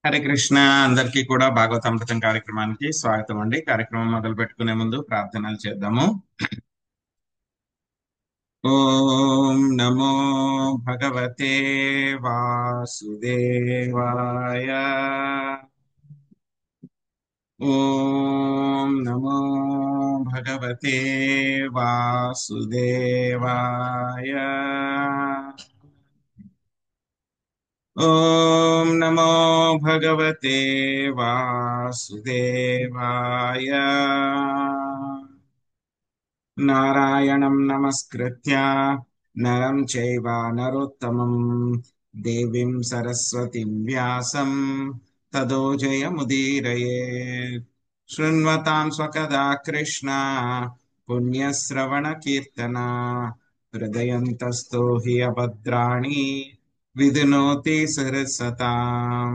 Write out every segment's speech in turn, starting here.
హరే కృష్ణ. అందరికీ కూడా భాగవతామృతం కార్యక్రమానికి స్వాగతం అండి. కార్యక్రమం మొదలు పెట్టుకునే ముందు ప్రార్థనలు చేద్దాము. ఓం నమో భగవతే వాసుదేవాయ. ఓం నమో భగవతే వాసుదేవాయ. ఓం నమో భగవతే వాసుదేవాయ. నారాయణం నమస్కృత్య నరం చైవ నరోత్తమం దేవీం సరస్వతిం వ్యాసం తదో జయముదీరయేత్. శృణ్వతాం స్వకదా కృష్ణ పుణ్యశ్రవణ కీర్తన హృదయంతస్థో హి అభద్రాణి విధునోతి సహృత్సతాం.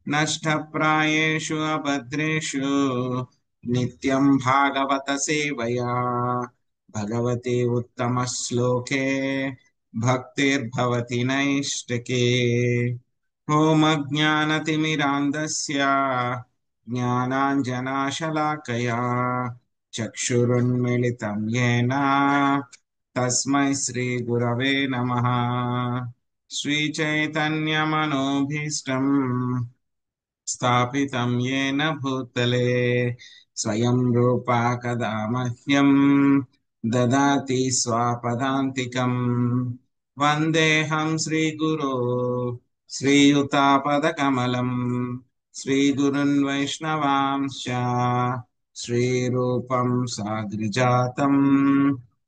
నష్టప్రాయేషు అభద్రేషు నిత్యం భాగవత సేవయా భగవతే ఉత్తమ శ్లోకే భక్తిర్భవతి నైష్టికే. ఓమజ్ఞానతిమిరాంధస్య జ్ఞానాంజనాశలాకయా చక్షురున్మిళితం యేన తస్మై శ్రీ గురవే నమః. శ్రీచైతన్యమనోభీష్టం స్థాపితం येन భూతలే స్వయం రూపా కదా మహ్యం దదాతి స్వపదాంతికం. వందేహం శ్రీగురో శ్రీయుతాపదకమలం శ్రీగురున్ వైష్ణవాంశ్చ శ్రీరూపం సాగ్రజాతం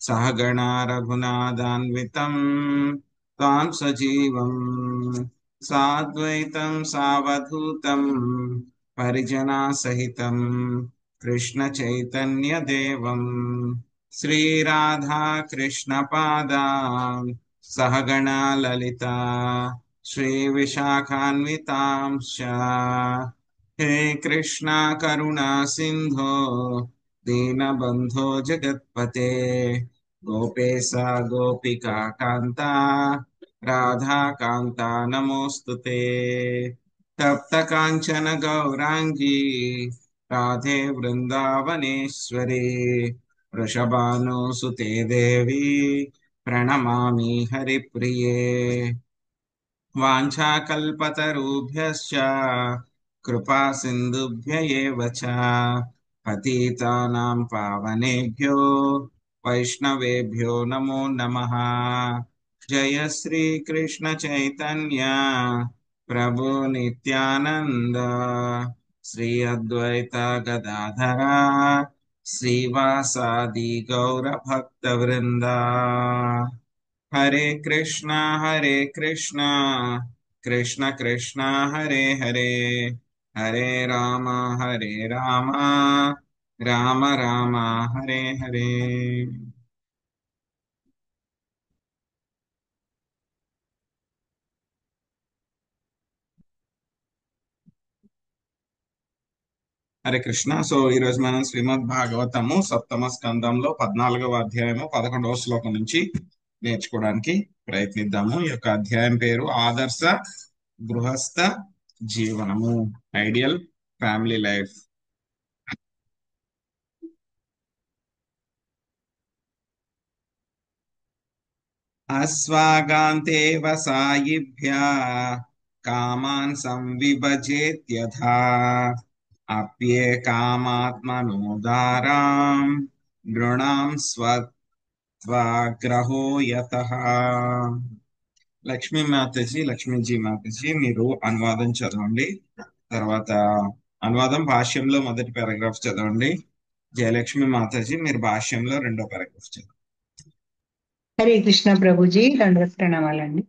సహగణా రఘునాథాన్వితం తాం సజీవం సాద్వైతం సావధూతం పరిజనా సహితం కృష్ణ చైతన్య దేవం శ్రీరాధా కృష్ణ పాదాం సహగణా లలిత శ్రీ విశాఖాన్వితాంశ. హే కృష్ణ కరుణా సింధో దీనబంధో జగత్పతే గోపేశ గోపికా కాంత రాధాకాంత నమోస్తుతే. తప్త కాంచన గౌరాంగీ రాధే వృందావనేశ్వరి వృషభానుసుతే దేవి ప్రణమామి హరిప్రియే. వాంఛాకల్పతరుభ్యశ్చ కృపా సింధుభ్య ఏవ చ పతితానాం పావనేభ్యో వైష్ణవేభ్యో నమో నమః. జయ శ్రీ కృష్ణ చైతన్య ప్రభు నిత్యానంద శ్రీ అద్వైత గదాధర శ్రీవాసాది గౌర భక్త వృంద. హరే కృష్ణ కృష్ణ కృష్ణ హరే హరే హరే రామ రామ రామ హరే హరే. హరే కృష్ణ. సో ఈ రోజు మనం శ్రీమద్ భాగవతము సప్తమ స్కందంలో 14వ అధ్యాయము 11వ శ్లోకం నుంచి నేర్చుకోవడానికి ప్రయత్నిద్దాము. ఈ యొక్క అధ్యాయం పేరు ఆదర్శ గృహస్థ జీవనము, ఐడియల్ ఫ్యామిలీ లైఫ్. అస్వాగాంతే వసాయిభ్య కామాన్ సంవిభజేత్యథా అప్యే కామాత్మనోదారాం నృణాం స్వగ్రహో యతః. లక్ష్మీజీ మాతాజీ మీరు అనువాదం చదవండి. తర్వాత అనువాదం భాష్యంలో మొదటి పారాగ్రాఫ్ చదవండి. జయలక్ష్మి మాతాజీ మీరు భాష్యంలో రెండో పారాగ్రాఫ్ చదవండి. హరే కృష్ణ ప్రభుజీ, దండవత్ ప్రణామాలండి.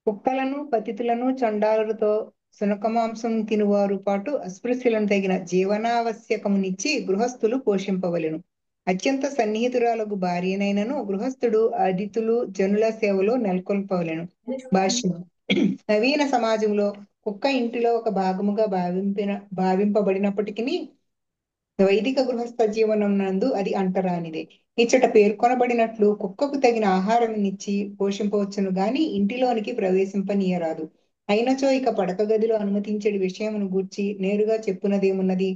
కుక్కలను పతితులను చండాలులతో సునకమాంసం తినువారు పాటు అస్పృశ్యులను తగిన జీవనావశ్యకమునిచ్చి గృహస్థులు పోషింపవలెను. అత్యంత సన్నిహితురాలకు భార్యనైనను గృహస్థుడు అతిథులు జనుల సేవలో నెలకొల్పవలెను. భాష్యం. నవీన సమాజంలో కుక్క ఇంటిలో ఒక భాగముగా భావింపబడినప్పటికీ వైదిక గృహస్థ జీవనం నందు అది అంటరానిదే. ఇచ్చట పేర్కొనబడినట్లు కుక్కకు తగిన ఆహారం ఇచ్చి పోషింపవచ్చును గాని ఇంటిలోనికి ప్రవేశింపనీయరాదు. అయినచో ఇక పడక గదిలో అనుమతించడి విషయమును గూర్చి నేరుగా చెప్పునదేమున్నది?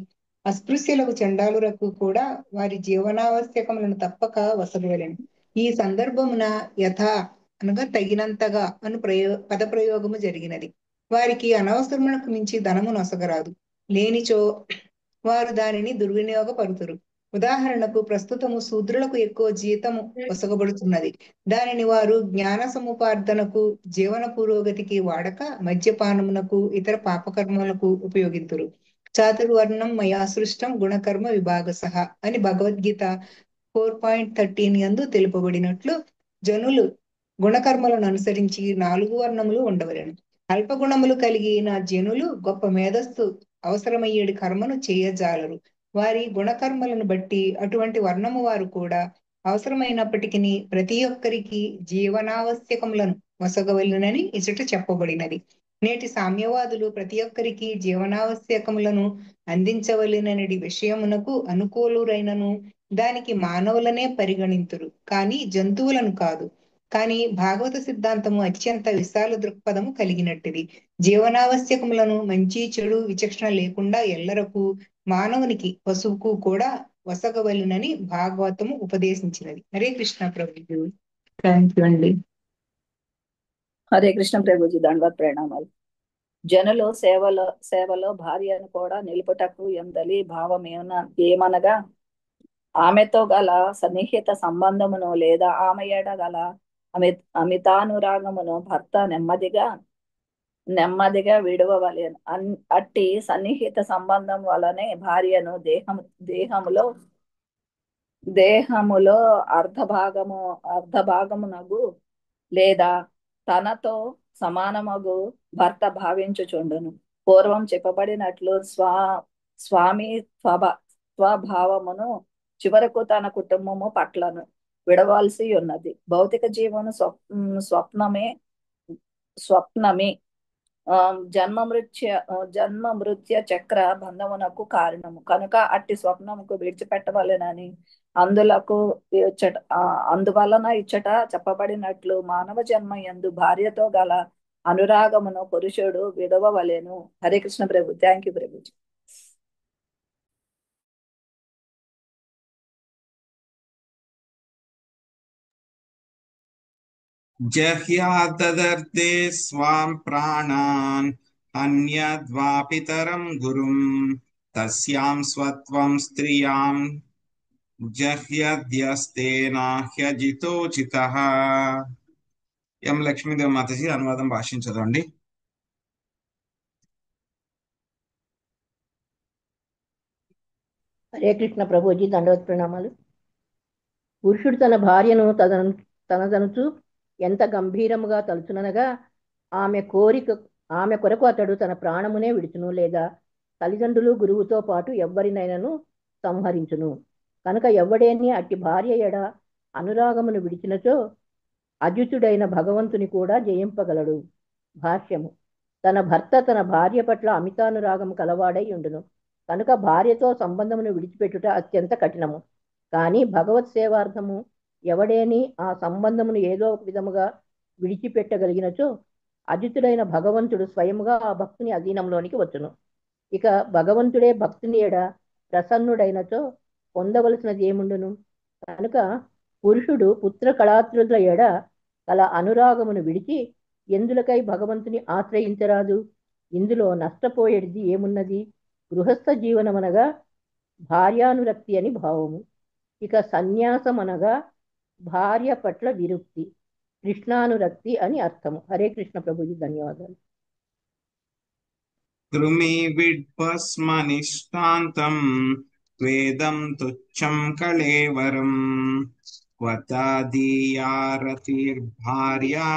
అస్పృశ్యులకు చండాలురకు కూడా వారి జీవనావశ్యకములను తప్పక వసగవలెను. ఈ సందర్భమున యథా అనగా తగినంతగా అను పదప్రయోగము జరిగినది. వారికి అనవసరమునకు మించి ధనము నొసగరాదు. లేనిచో వారు దానిని దుర్వినియోగపరుతురు. ఉదాహరణకు ప్రస్తుతము శూద్రులకు ఎక్కువ జీతము వసగబడుతున్నది. దానిని వారు జ్ఞాన సముపార్జనకు, జీవన పురోగతికి వాడక మద్యపానమునకు, ఇతర పాపకర్మలకు ఉపయోగింతురు. చాతుర్వర్ణం మయా సృష్టం గుణకర్మ విభాగసః అని భగవద్గీత 4.13 యందు తెలుపబడినట్లు జనులు గుణకర్మలను అనుసరించి 4 వర్ణములు ఉండవలెను. అల్పగుణములు కలిగిన జనులు గొప్ప మేధస్సు అవసరమయ్యేడి కర్మను చేయజాలరు. వారి గుణకర్మలను బట్టి అటువంటి వర్ణము వారు కూడా అవసరమైనప్పటికీ ప్రతి ఒక్కరికి జీవనావశ్యకములను వసగవలెనని ఇచట చెప్పబడినది. నేటి సామ్యవాదులు ప్రతి ఒక్కరికి జీవనావశ్యకములను అందించవలెనని విషయమునకు అనుకూలురైనను దానికి మానవులనే పరిగణింతురు, కానీ జంతువులను కాదు. కానీ భాగవత సిద్ధాంతము అత్యంత విశాల దృక్పథము కలిగినట్టిది. జీవనావశ్యకములను మంచి చెడు విచక్షణ లేకుండా ఎల్లరకు మానవునికి, పశువుకు కూడా వసగవలెనని భాగవతము ఉపదేశించినది. హరే కృష్ణ ప్రభుజీ. థ్యాంక్ యూ అండి. హరే కృష్ణ ప్రభుజీ, దండవత్ ప్రణామాలు. జనులు సేవలో భార్యను కూడా నిలుపుటకు ఎందలి భావం ఏమనగా ఆమెతో గల సన్నిహిత సంబంధమును లేదా ఆమె ఎడ గల అమితానురాగమును భర్త నెమ్మదిగా విడవవలెను. అట్టి సన్నిహిత సంబంధం వలనే భార్యను దేహములో అర్ధభాగమునగు లేదా తనతో సమానమగు భర్త భావించుచుండును. పూర్వం చెప్పబడినట్లు స్వామి స్వభావమును చివరకు తన కుటుంబము పట్లను విడవాల్సి ఉన్నది. భౌతిక జీవన స్వప్నమే జన్మ మృత్య చక్ర బంధమునకు కారణము కనుక అట్టి స్వప్నముకు విడిచిపెట్టవలెనని అందువలన ఇచ్చట చెప్పబడినట్లు మానవ జన్మ యందు భార్యతో గల అనురాగమును పురుషుడు విడవవలెను. హరే కృష్ణ ప్రభు. థ్యాంక్ యూ ప్రభు. జహ్యాదదర్తే స్వాం ప్రాణాన్ అన్యద్వాపితరం గురుం తస్యాం స్వత్వం స్త్రియాం జహ్యద్యస్తేనాహ్యజితోచితః. ఎం లక్ష్మీదేవి మాతజీ అనువాదం భాషించదండి. హరే కృష్ణ ప్రభుజీ, దండవత్ ప్రణామాలు. పురుషుడు తన భార్యను తనదనుచు ఎంత గంభీరముగా తలుచుననగా ఆమె కొరకు అతడు తన ప్రాణమునే విడుచును, లేదా తల్లిదండ్రులు గురువుతో పాటు ఎవ్వరినైనాను సంహరించును. కనుక ఎవ్వడేని అట్టి భార్య ఎడ అనురాగమును విడిచినచో అద్యుతుడైన భగవంతుని కూడా జయింపగలడు. భాష్యము: తన భర్త తన భార్య పట్ల అమితానురాగము కలవాడై ఉండును. కనుక భార్యతో సంబంధమును విడిచిపెట్టుట అత్యంత కఠినము. కానీ భగవత్ సేవార్థము ఎవడేని ఆ సంబంధమును ఏదో ఒక విధముగా విడిచిపెట్టగలిగినచో అజితుడైన భగవంతుడు స్వయముగా ఆ భక్తుని అధీనంలోనికి వచ్చును. ఇక భగవంతుడే భక్తుని ఎడ ప్రసన్నుడైనచో పొందవలసినది ఏముండును? కనుక పురుషుడు పుత్ర కళాత్రుల ఎడ గల అనురాగమును విడిచి ఎందులకై భగవంతుని ఆశ్రయించరాదు? ఇందులో నష్టపోయేది ఏమున్నది? గృహస్థ జీవనమనగా భార్యానురక్తి అని భావము. ఇక సన్యాసం అనగా భార్య పట్ల విరుక్తి, కృష్ణానురక్తి అని అర్థము. హరే కృష్ణ ప్రభుజీ, ధన్యవాదాలు. కృమి విడ్భస్మనిష్టాంతం వేదం తుచ్చం కళేవరం క్వతాదీయారతిర్భార్యా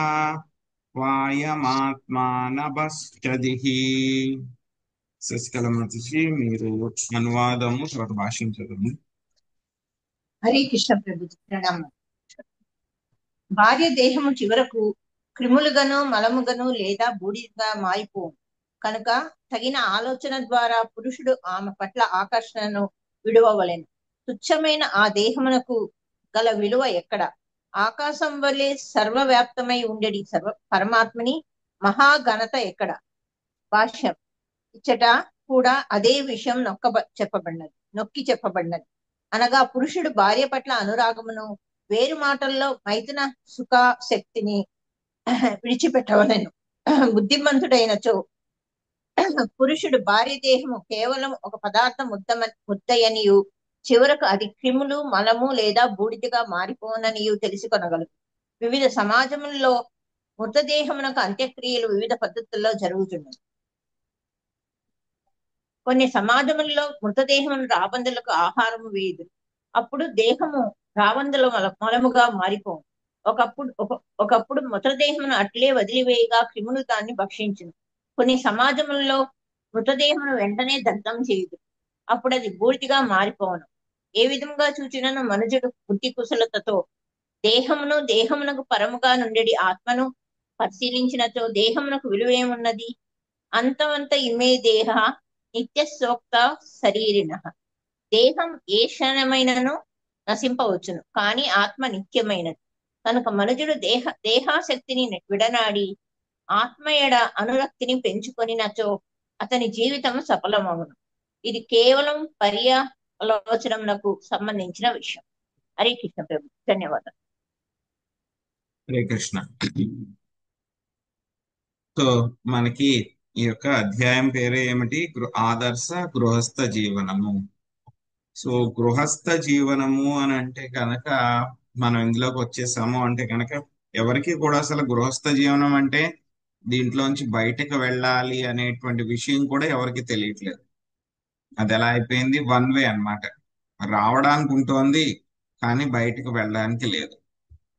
వాయమాత్మానభశ్చదిః. శశికళ మాతజీ మీరు అనువాదము తర్వాత భాషించదము. హరే కృష్ణ ప్రభుజీ, ప్రణామం. భార్య దేహము చివరకు క్రిములుగను మలముగను లేదా బూడిదగా మారిపోవు. కనుక తగిన ఆలోచన ద్వారా పురుషుడు ఆమె పట్ల ఆకర్షణను విడువవలెను. తుచ్చమైన ఆ దేహమునకు గల విలువ ఎక్కడ? ఆకాశం వలె సర్వవ్యాప్తమై ఉండేది పరమాత్మని మహాఘనత ఎక్కడ? భాష్యం. ఇచ్చట కూడా అదే విషయం నొక్కి చెప్పబడినది. అనగా పురుషుడు భార్య పట్ల అనురాగమును, వేరు మాటల్లో మైథున సుఖ శక్తిని విడిచిపెట్టవలెను. బుద్ధిమంతుడైనచో పురుషుడు భార్య దేహము కేవలం ఒక పదార్థం ముద్దయనియు, చివరకు అది క్రిములు, మలము లేదా బూడిదగా మారిపోననియు తెలుసుకొనగలరు. వివిధ సమాజములలో మృతదేహమునకు అంత్యక్రియలు వివిధ పద్ధతుల్లో జరుగుతున్నాయి. కొన్ని సమాజములలో మృతదేహమును రాబందులకు ఆహారము వేయుదు. అప్పుడు దేహము రాబందుల మలముగా మారిపోవు. ఒకప్పుడు మృతదేహమును అట్లే వదిలివేయగా క్రిములు దాన్ని భక్షించును. కొన్ని సమాజములలో మృతదేహమును వెంటనే దగ్ధం చేయుదు. అప్పుడు అది బూడిదిగా మారిపోవును. ఏ విధంగా చూచినను మనుజుడు బుద్ధి కుశలతతో దేహమునకు పరముగా నుండి ఆత్మను పరిశీలించినచో దేహమునకు విలువేమున్నది? అంతవంత ఇమే దేహ నిత్యసోక్త శరీరిణ. దేహం ఏ క్షణమైనను నశింపవచ్చును, కానీ ఆత్మ నిత్యమైనది. కనుక మనుజుడు దేహాశక్తిని విడనాడి ఆత్మయడ అనురక్తిని పెంచుకొనినచో అతని జీవితం సఫలమవును. ఇది కేవలం పర్యాలోచనకు సంబంధించిన విషయం. హరే కృష్ణ ప్రభు. ధన్యవాదాలు. హరే కృష్ణ. సో మనకి ఈ యొక్క అధ్యాయం పేరు ఏమిటి? ఆదర్శ గృహస్థ జీవనము. సో గృహస్థ జీవనము అని అంటే కనుక మనం ఇందులోకి వచ్చేసాము అంటే కనుక ఎవరికి కూడా అసలు గృహస్థ జీవనం అంటే దీంట్లోంచి బయటకు వెళ్ళాలి అనేటువంటి విషయం కూడా ఎవరికి తెలియట్లేదు. అది ఎలా అయిపోయింది? వన్ వే అన్నమాట. రావడానికి ఉంటుంది కానీ బయటకు వెళ్ళడానికి లేదు.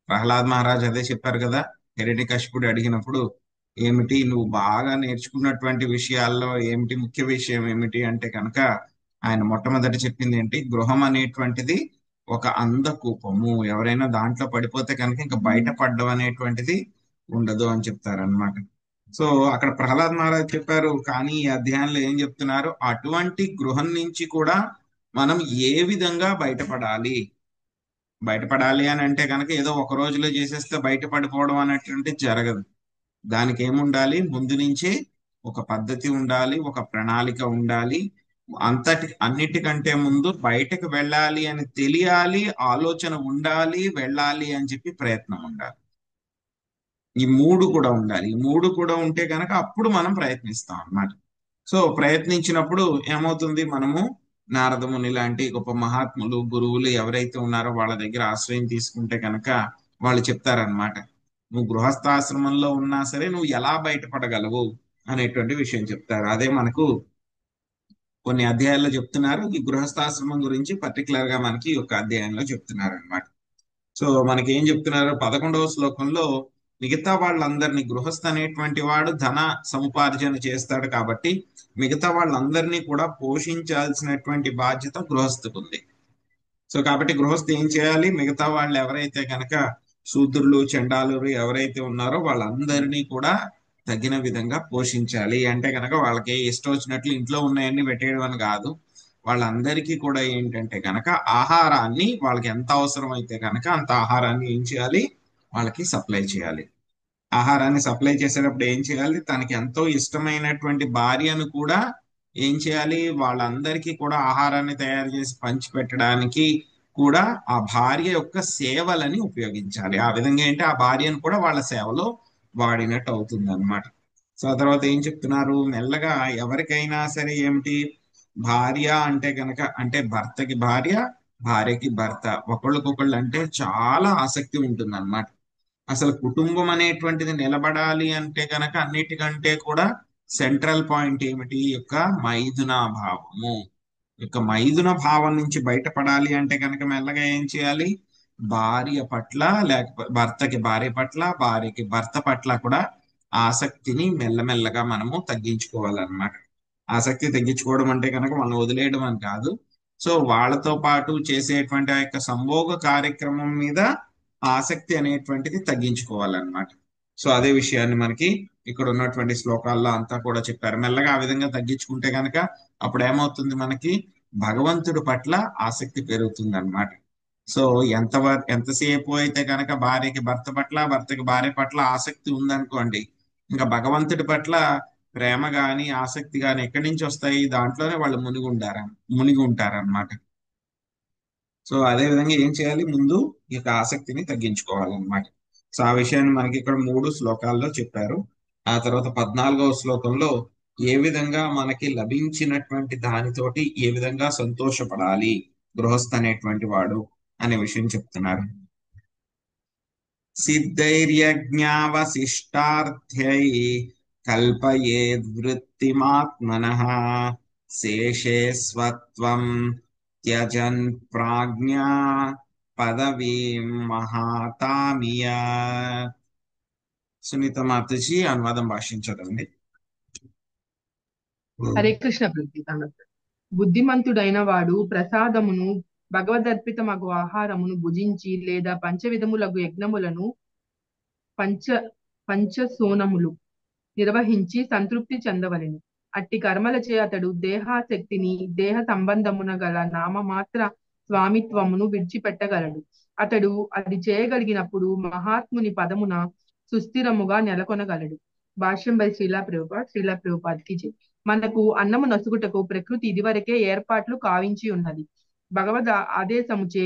ప్రహ్లాద్ మహారాజ్ అదే చెప్పారు కదా. హిరణ్యకశిపుడు అడిగినప్పుడు ఏమిటి నువ్వు బాగా నేర్చుకున్నటువంటి విషయాల్లో ఏమిటి ముఖ్య విషయం ఏమిటి అంటే కనుక ఆయన మొట్టమొదటి చెప్పింది ఏంటి? గృహం అనేటువంటిది ఒక అంధకూపము. ఎవరైనా దాంట్లో పడిపోతే కనుక ఇంకా బయటపడడం అనేటువంటిది ఉండదు అని చెప్తారనమాట. సో అక్కడ ప్రహ్లాద్ మహారాజ్ చెప్పారు. కానీ ఈ అధ్యాయంలో ఏం చెప్తున్నారు? అటువంటి గృహం నుంచి కూడా మనం ఏ విధంగా బయటపడాలి అని అంటే కనుక ఏదో ఒక రోజులో చేసేస్తే బయటపడిపోవడం అనేటువంటి జరగదు. దానికి ఏముండాలి? ముందు నుంచే ఒక పద్ధతి ఉండాలి, ఒక ప్రణాళిక ఉండాలి. అన్నిటికంటే ముందు బయటకు వెళ్ళాలి అని తెలియాలి, ఆలోచన ఉండాలి, వెళ్ళాలి అని చెప్పి ప్రయత్నం ఉండాలి. ఈ మూడు కూడా ఉండాలి. ఈ మూడు కూడా ఉంటే కనుక అప్పుడు మనం ప్రయత్నిస్తాం అన్నమాట. సో ప్రయత్నించినప్పుడు ఏమవుతుంది? మనము నారదముని లాంటి గొప్ప మహాత్ములు, గురువులు ఎవరైతే ఉన్నారో వాళ్ళ దగ్గర ఆశ్రయం తీసుకుంటే కనుక వాళ్ళు చెప్తారనమాట, నువ్వు గృహస్థాశ్రమంలో ఉన్నా సరే నువ్వు ఎలా బయటపడగలవు అనేటువంటి విషయం చెప్తారు. అదే మనకు కొన్ని అధ్యాయాల్లో చెప్తున్నారు. ఈ గృహస్థాశ్రమం గురించి పర్టికులర్ గా మనకి ఒక అధ్యాయంలో చెప్తున్నారు అనమాట. సో మనకి ఏం చెప్తున్నారు? 11వ శ్లోకంలో మిగతా వాళ్ళందరినీ, గృహస్థ అనేటువంటి వాడు ధన సముపార్జన చేస్తాడు కాబట్టి మిగతా వాళ్ళందరినీ కూడా పోషించాల్సినటువంటి బాధ్యత గృహస్థకు ఉంది. సో కాబట్టి గృహస్థు ఏం చేయాలి? మిగతా వాళ్ళు ఎవరైతే కనుక శూద్రులు, చండాలురు ఎవరైతే ఉన్నారో వాళ్ళందరినీ కూడా తగిన విధంగా పోషించాలి. అంటే కనుక వాళ్ళకి ఇష్టం వచ్చినట్లు ఇంట్లో ఉన్నాయన్నీ పెట్టేయడం అని కాదు. వాళ్ళందరికీ కూడా ఏంటంటే కనుక ఆహారాన్ని వాళ్ళకి ఎంత అవసరం అయితే కనుక అంత ఆహారాన్ని ఏం చేయాలి? వాళ్ళకి సప్లై చేయాలి. ఆహారాన్ని సప్లై చేసేటప్పుడు ఏం చేయాలి? తనకి ఎంతో ఇష్టమైనటువంటి భార్యను కూడా ఏం చేయాలి? వాళ్ళందరికీ కూడా ఆహారాన్ని తయారు చేసి పంచిపెట్టడానికి కూడా ఆ భార్య యొక్క సేవలని ఉపయోగించాలి. ఆ విధంగా ఏంటి? ఆ భార్యను కూడా వాళ్ళ సేవలో వాడినట్టు అవుతుంది అనమాట. సో ఆ తర్వాత ఏం చెప్తున్నారు? మెల్లగా ఎవరికైనా సరే ఏమిటి? భార్య అంటే కనుక అంటే భర్తకి భార్య, భార్యకి భర్త ఒకళ్ళకొకళ్ళు అంటే చాలా ఆసక్తి ఉంటుంది అనమాట. అసలు కుటుంబం అనేటువంటిది నిలబడాలి అంటే కనుక అన్నిటికంటే కూడా సెంట్రల్ పాయింట్ ఏమిటి? యొక్క మైథున భావము. యొక్క మైథున భావం నుంచి బయటపడాలి అంటే కనుక మెల్లగా ఏం చేయాలి? భార్య పట్ల, లేకపోతే భర్తకి భార్య పట్ల, భార్యకి భర్త పట్ల కూడా ఆసక్తిని మెల్లమెల్లగా మనము తగ్గించుకోవాలన్నమాట. ఆసక్తి తగ్గించుకోవడం అంటే కనుక మనం వదిలేయడం అని కాదు. సో వాళ్ళతో పాటు చేసేటువంటి ఆ యొక్క సంభోగ కార్యక్రమం మీద ఆసక్తి అనేటువంటిది తగ్గించుకోవాలన్నమాట. సో అదే విషయాన్ని మనకి ఇక్కడ ఉన్నటువంటి శ్లోకాల్లో అంతా కూడా చెప్పారు. మెల్లగా ఆ విధంగా తగ్గించుకుంటే కనుక అప్పుడు ఏమవుతుంది? మనకి భగవంతుడి పట్ల ఆసక్తి పెరుగుతుంది అనమాట. సో ఎంతసేపు అయితే కనుక భార్యకి భర్త పట్ల, భర్తకి భార్య పట్ల ఆసక్తి ఉందనుకోండి, ఇంకా భగవంతుడి పట్ల ప్రేమ గాని ఆసక్తి గాని ఎక్కడి నుంచి వస్తాయి? దాంట్లోనే వాళ్ళు మునిగి ఉంటారన్నమాట. సో అదే విధంగా ఏం చేయాలి? ముందు ఈ యొక్క ఆసక్తిని తగ్గించుకోవాలన్నమాట. సో ఆ విషయాన్ని మనకి ఇక్కడ 3 శ్లోకాల్లో చెప్పారు. ఆ తర్వాత 14వ శ్లోకంలో ఏ విధంగా మనకి లభించినటువంటి దానితోటి ఏ విధంగా సంతోషపడాలి గృహస్థ అనేటువంటి వాడు అనే విషయం చెప్తున్నారు. సిద్ధైర్యజ్ఞావశిష్టార్థ్యై కల్పయేద్వృత్తిమాత్మనః శేషే స్వత్వం త్యజన్ ప్రాజ్ఞా పదవీం మహాతామియ. సునీత మాతజీ అనువాదం భాషించదండి. హరే కృష్ణ ప్రతితాన. బుద్ధిమంతుడైన వాడు ప్రసాదమును భగవదర్పితమగు ఆహారమును భుజించి లేదా పంచవిధములగు యజ్ఞములను పంచసోనములు నిర్వహించి సంతృప్తి చెందవలెను. అట్టి కర్మలచే అతడు దేహాసక్తిని దేహ సంబంధమున గల నామమాత్ర స్వామిత్వమును విడిచిపెట్టగలడు. అతడు అది చేయగలిగినప్పుడు మహాత్ముని పదమున సుస్థిరముగా నెలకొనగలడు. భాష్యం బై శ్రీలా ప్రభుపాద్కి జై. మనకు అన్నము నసుగుటకు ప్రకృతి ఇదివరకే ఏర్పాట్లు కావించి ఉన్నది. భగవద్ ఆదేశముచే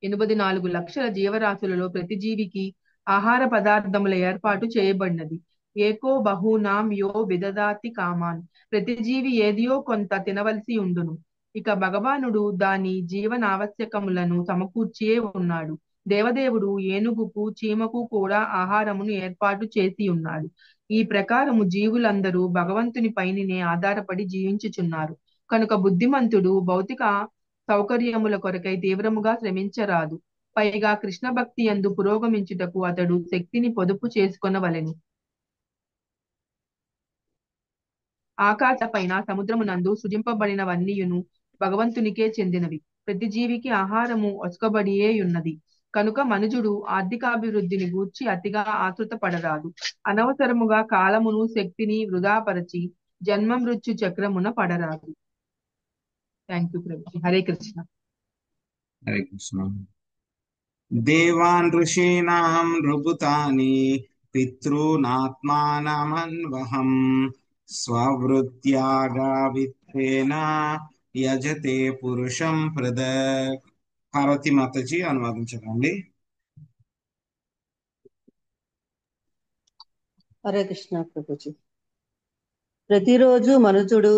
84 లక్షల జీవరాశులలో ప్రతి జీవికి ఆహార పదార్థముల ఏర్పాటు చేయబడినది. ఏకో బహూనాం యో విదదాతి కామాన్. ప్రతి జీవి ఏదియో కొంత తినవలసి ఉండును. ఇక భగవానుడు దాని జీవనావశ్యకములను సమకూర్చియే ఉన్నాడు. దేవదేవుడు ఏనుగుకు చీమకు కూడా ఆహారమును ఏర్పాటు చేసి ఉన్నాడు. ఈ ప్రకారము జీవులందరూ భగవంతుని పైననే ఆధారపడి జీవించుచున్నారు. కనుక బుద్ధిమంతుడు భౌతిక సౌకర్యముల కొరకై తీవ్రముగా శ్రమించరాదు. పైగా కృష్ణ భక్తి యందు పురోగమించుటకు అతడు శక్తిని పొదుపు చేసుకొనవలెను. ఆకాశ పైన సముద్రమునందు సృజింపబడినవన్నీయును భగవంతునికే చెందినవి. ప్రతి జీవికి ఆహారము ఒసకబడియే ఉన్నది. కనుక మనుజుడు ఆర్థికాభివృద్ధిని గూర్చి అతిగా ఆతృత పడరాదు. అనవసరముగా కాలమును శక్తిని వృధాపరచి జన్మ మృత్యు చక్రమున పడరాదు. థ్యాంక్ యూ ప్రభు. హరే కృష్ణ. హరే కృష్ణ. దేవాన్ ఋషీణాం రుభుతాని పితॄనాత్మానమన్వహం స్వవృత్యాగా విత్తేన యజతే పురుషం పృథక్. పార్వతీ మాతజీ అనువాదం చదవండి. హరే కృష్ణ ప్రభుజీ. ప్రతిరోజు మనుజుడు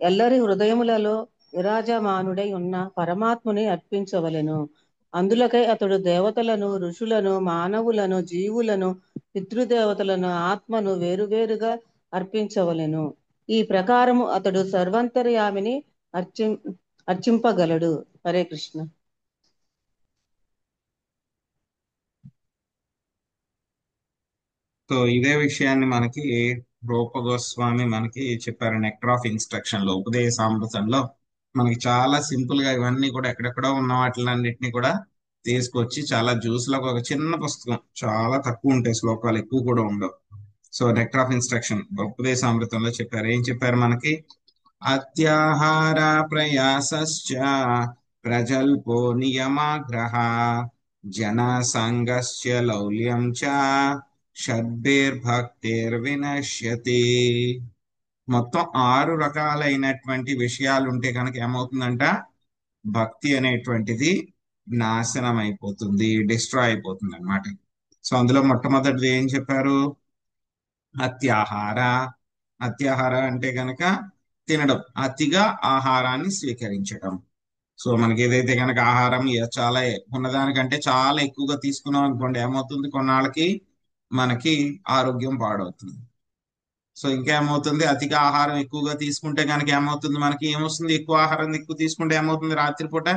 ఎల్లరి హృదయములలో విరాజమానుడై ఉన్న పరమాత్ముని అర్పించవలెను. అందులకై అతడు దేవతలను, ఋషులను, మానవులను, జీవులను, పితృదేవతలను, ఆత్మను వేరువేరుగా అర్పించవలెను. ఈ ప్రకారము అతడు సర్వంతర్యామిని అర్చింపగలడు. హరే కృష్ణ. సో ఇదే విషయాన్ని మనకి రూప గోస్వామి మనకి చెప్పారు నెక్టర్ ఆఫ్ ఇన్స్ట్రక్షన్ లో, ఉపదేశామృతంలో మనకి చాలా సింపుల్ గా ఇవన్నీ కూడా ఎక్కడెక్కడో ఉన్న వాటిలన్నిటిని కూడా తీసుకొచ్చి చాలా జ్యూస్ లో ఒక చిన్న పుస్తకం, చాలా తక్కువ ఉంటాయి శ్లోకాలు, ఎక్కువ కూడా ఉండవు. సో నెక్టర్ ఆఫ్ ఇన్స్ట్రక్షన్ ఉపదేశామృతంలో చెప్పారు. ఏం చెప్పారు మనకి? అత్యాహార ప్రయాసశ్చ ప్రజల్పో నియమాగ్రహ జన సంగస్య లౌల్యం చ షడ్భిర్భక్తిర్వినశ్యతి. మొత్తం 6 రకాలైనటువంటి విషయాలు ఉంటే కనుక ఏమవుతుందంట? భక్తి అనేటువంటిది నాశనం అయిపోతుంది, డిస్ట్రాయ్ అయిపోతుంది అనమాట. సో అందులో మొట్టమొదటిది ఏం చెప్పారు? అత్యాహార. అత్యాహార అంటే కనుక తినడం, అతిగా ఆహారాన్ని స్వీకరించడం. సో మనకి ఏదైతే కనుక ఆహారం చాలా ఉన్నదానికంటే చాలా ఎక్కువగా తీసుకున్నాం అనుకోండి, ఏమవుతుంది? కొన్నాళ్ళకి మనకి ఆరోగ్యం పాడవుతుంది. సో ఇంకేమవుతుంది? అతిగా ఆహారం ఎక్కువగా తీసుకుంటే కనుక ఏమవుతుంది? మనకి ఏమొస్తుంది? ఎక్కువ ఆహారం ఎక్కువ తీసుకుంటే ఏమవుతుంది? రాత్రిపూట,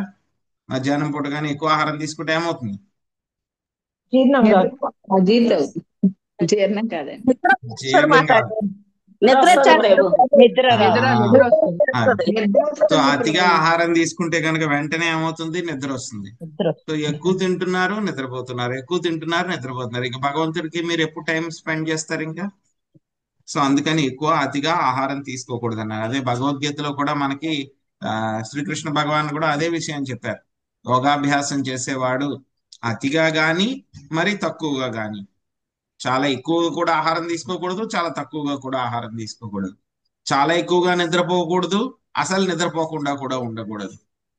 మధ్యాహ్నం పూట కానీ ఎక్కువ ఆహారం తీసుకుంటే ఏమవుతుంది? జీర్ణం కాదండి. జీర్ణం కాదు. సో అతిగా ఆహారం తీసుకుంటే కనుక వెంటనే ఏమవుతుంది? నిద్ర వస్తుంది. సో ఎక్కువ తింటున్నారు, నిద్రపోతున్నారు, ఎక్కువ తింటున్నారు, నిద్రపోతున్నారు. ఇంకా భగవంతుడికి మీరు ఎప్పుడు టైం స్పెండ్ చేస్తారు ఇంకా? సో అందుకని ఎక్కువ అతిగా ఆహారం తీసుకోకూడదు అన్నారు. అదే భగవద్గీతలో కూడా మనకి శ్రీకృష్ణ భగవాన్ కూడా అదే విషయం చెప్పారు. యోగాభ్యాసం చేసేవాడు అతిగా గాని మరి తక్కువగా గాని చాలా ఎక్కువగా కూడా ఆహారం తీసుకోకూడదు, చాలా తక్కువగా కూడా ఆహారం తీసుకోకూడదు. చాలా ఎక్కువగా నిద్రపోకూడదు, అసలు నిద్రపోకుండా కూడా ఉండకూడదు.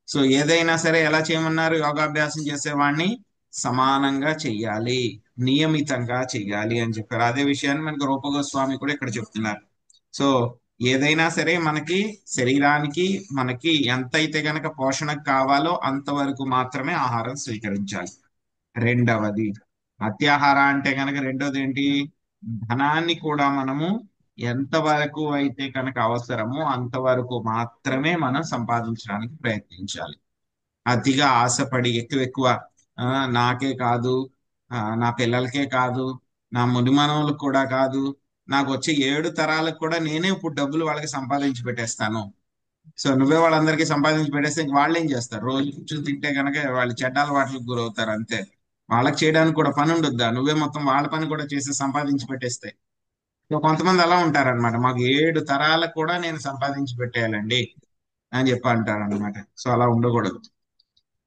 సో ఏదైనా సరే ఎలా చేయమన్నారు? యోగాభ్యాసం చేసేవాడిని సమానంగా చెయ్యాలి, నియమితంగా చెయ్యాలి అని చెప్పారు. అదే విషయాన్ని మనకి రూపగోస్వామి కూడా ఇక్కడ చెప్తున్నారు. సో ఏదైనా సరే మనకి శరీరానికి మనకి ఎంతైతే గనక పోషణకు కావాలో అంతవరకు మాత్రమే ఆహారం స్వీకరించాలి. రెండవది అత్యాహార అంటే కనుక రెండవది ఏంటి? ధనాన్ని కూడా మనము ఎంతవరకు అయితే కనుక అవసరమో అంతవరకు మాత్రమే మనం సంపాదించడానికి ప్రయత్నించాలి. అతిగా ఆశపడి ఎక్కువ ఎక్కువ నాకే కాదు, నా పిల్లలకే కాదు, నా మునిమనవులకు కూడా కాదు, నాకు వచ్చే 7 తరాలకు కూడా నేనే ఇప్పుడు డబ్బులు వాళ్ళకి సంపాదించి పెట్టేస్తాను. సో నువ్వే వాళ్ళందరికీ సంపాదించి పెట్టేస్తే ఇంక వాళ్ళు ఏం చేస్తారు? రోజు కూర్చొని తింటే కనుక వాళ్ళు చెడ్డ అలవాట్లకు గురవుతారు అంతే. వాళ్ళకి చేయడానికి కూడా పని ఉండొద్దా? నువ్వే మొత్తం వాళ్ళ పని కూడా చేసి సంపాదించి పెట్టేస్తే. సో కొంతమంది అలా ఉంటారన్నమాట, మాకు 7 తరాలకు కూడా నేను సంపాదించి పెట్టేయాలండి అని చెప్పి అంటారన్నమాట. సో అలా ఉండకూడదు.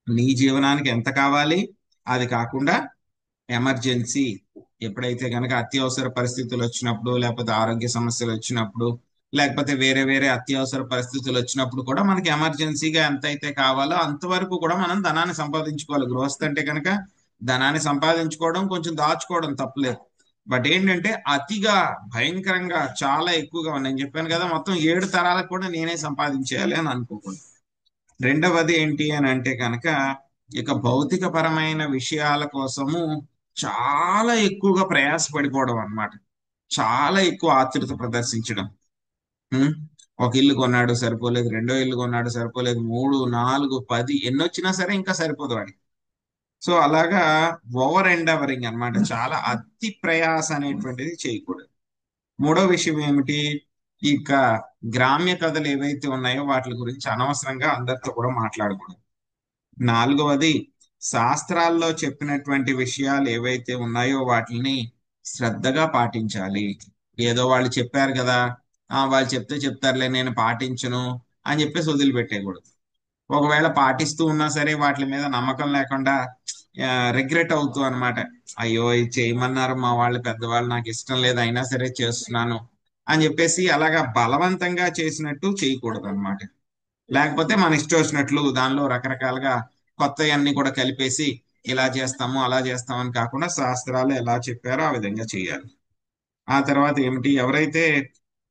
నీ జీవనానికి ఎంత కావాలి అది కాకుండా ఎమర్జెన్సీ ఎప్పుడైతే కనుక అత్యవసర పరిస్థితులు వచ్చినప్పుడు, లేకపోతే ఆరోగ్య సమస్యలు వచ్చినప్పుడు, లేకపోతే వేరే వేరే అత్యవసర పరిస్థితులు వచ్చినప్పుడు కూడా మనకి ఎమర్జెన్సీగా ఎంత అయితే కావాలో అంతవరకు కూడా మనం ధనాన్ని సంపాదించుకోవాలి. గృహస్థ అంటే కనుక ధనాన్ని సంపాదించుకోవడం, కొంచెం దాచుకోవడం తప్పలేదు. బట్ ఏంటంటే అతిగా భయంకరంగా చాలా ఎక్కువగా నేను చెప్పాను కదా, మొత్తం 7 తరాలకు కూడా నేనే సంపాదించేయాలి అని అనుకోకూడదు. రెండవది ఏంటి అని అంటే కనుక ఇక భౌతిక పరమైన విషయాల కోసము చాలా ఎక్కువగా ప్రయాసపడిపోవడం అన్నమాట. చాలా ఎక్కువ ఆతృత ప్రదర్శించడం. ఒక ఇల్లు కొన్నాడు సరిపోలేదు, రెండో ఇల్లు కొన్నాడు సరిపోలేదు, 3, 4, 10 ఎన్నొచ్చినా సరే ఇంకా సరిపోదు వాడికి. సో అలాగా ఓవర్ ఎండవరింగ్ అన్నమాట. చాలా అతి ప్రయాస అనేటువంటిది చేయకూడదు. మూడో విషయం ఏమిటి? ఇక గ్రామ్య కథలు ఏవైతే ఉన్నాయో వాటి గురించి అనవసరంగా అందరితో కూడా మాట్లాడకూడదు. నాలుగవది శాస్త్రాల్లో చెప్పినటువంటి విషయాలు ఏవైతే ఉన్నాయో వాటిని శ్రద్ధగా పాటించాలి. ఏదో వాళ్ళు చెప్పారు కదా, వాళ్ళు చెప్తే చెప్తారులే నేను పాటించను అని చెప్పేసి వదిలిపెట్టేయకూడదు. ఒకవేళ పాటిస్తూ ఉన్నా సరే వాటి మీద నమ్మకం లేకుండా రిగ్రెట్ అవుతూ అనమాట, అయ్యో ఇది చేయమన్నారు మా వాళ్ళు పెద్దవాళ్ళు, నాకు ఇష్టం లేదు అయినా సరే చేస్తున్నాను అని చెప్పేసి అలాగా బలవంతంగా చేసినట్టు చేయకూడదు అనమాట. లేకపోతే మన ఇష్టం వచ్చినట్లు దానిలో రకరకాలుగా కొత్తవన్నీ కూడా కలిపేసి ఇలా చేస్తాము అలా చేస్తామని కాకుండా శాస్త్రాలు ఎలా చెప్పారో ఆ విధంగా చేయాలి. ఆ తర్వాత ఏమిటి? ఎవరైతే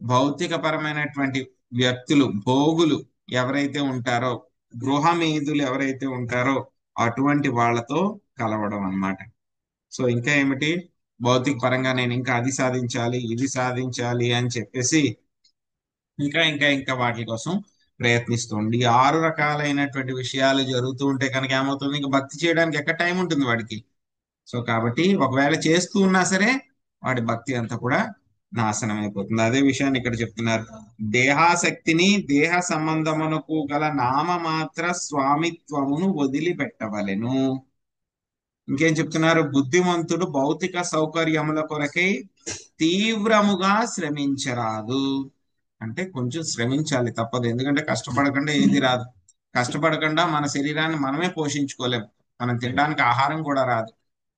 భౌతిక పరమైనటువంటి వ్యక్తులు, భోగులు ఎవరైతే ఉంటారో, గృహమీదులు ఎవరైతే ఉంటారో అటువంటి వాళ్ళతో కలవడం అన్నమాట. సో ఇంకా ఏమిటి? భౌతిక పరంగా నేను ఇంకా అది సాధించాలి ఇది సాధించాలి అని చెప్పేసి ఇంకా ఇంకా ఇంకా వాటి కోసం ప్రయత్నిస్తుంది. 6 రకాలైనటువంటి విషయాలు జరుగుతూ ఉంటే కనుక ఏమవుతుంది? ఇంకా భక్తి చేయడానికి ఎక్కడ టైం ఉంటుంది వాడికి? సో కాబట్టి ఒకవేళ చేస్తూ ఉన్నా సరే వాడి భక్తి అంతా కూడా నాశనం అయిపోతుంది. అదే విషయాన్ని ఇక్కడ చెప్తున్నారు. దేహాసక్తిని దేహ సంబంధమునకు గల నామమాత్ర స్వామిత్వమును వదిలిపెట్టవలెను. ఇంకేం చెప్తున్నారు? బుద్ధిమంతుడు భౌతిక సౌకర్యముల కొరకై తీవ్రముగా శ్రమించరాదు. అంటే కొంచెం శ్రమించాలి, తప్పదు. ఎందుకంటే కష్టపడకుండా ఏది రాదు. కష్టపడకుండా మన శరీరాన్ని మనమే పోషించుకోలేం. మనం తినడానికి ఆహారం కూడా రాదు.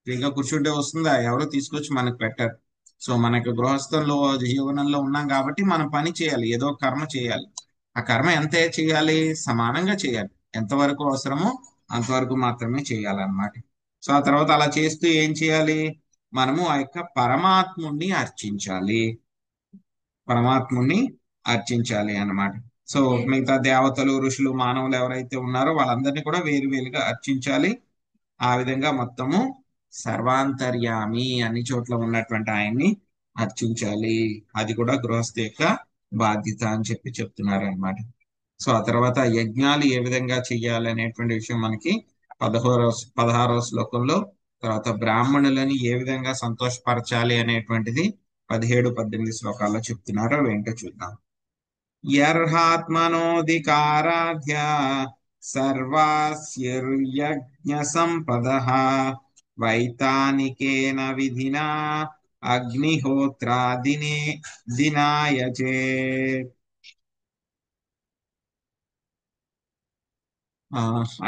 ఫ్రీగా కూర్చుంటే వస్తుందా? ఎవరో తీసుకొచ్చి మనకు పెట్టారు. సో మనకు గృహస్థంలో జీవనంలో ఉన్నాం కాబట్టి మనం పని చేయాలి, ఏదో కర్మ చేయాలి. ఆ కర్మ ఎంత చేయాలి? సమానంగా చేయాలి. ఎంతవరకు అవసరమో అంతవరకు మాత్రమే చేయాలన్నమాట. సో ఆ తర్వాత అలా చేస్తూ ఏం చేయాలి? మనము ఆ యొక్క పరమాత్ముణ్ణి అర్చించాలి, పరమాత్ముణ్ణి అర్చించాలి అన్నమాట. సో మిగతా దేవతలు, ఋషులు, మానవులు ఎవరైతే ఉన్నారో వాళ్ళందరినీ కూడా వేరు వేరుగా అర్చించాలి. ఆ విధంగా మొత్తము సర్వాంతర్యామి అన్ని చోట్ల ఉన్నటువంటి ఆయన్ని అర్చించాలి. అది కూడా గృహస్థ యొక్క బాధ్యత అని చెప్పి చెప్తున్నారు అన్నమాట. సో ఆ తర్వాత యజ్ఞాలు ఏ విధంగా చెయ్యాలి అనేటువంటి విషయం మనకి 16వ శ్లోకంలో, తర్వాత బ్రాహ్మణులని ఏ విధంగా సంతోషపరచాలి అనేటువంటిది 17, 18 శ్లోకాల్లో చెప్తున్నారు. అవేంటో చూద్దాం. యర్హాత్మనోధికారాధ్య సర్వాస్యర్యజ్ఞ సంపదః వైతానికేన విధినా అగ్నిహోత్రాదినే దినాయచే.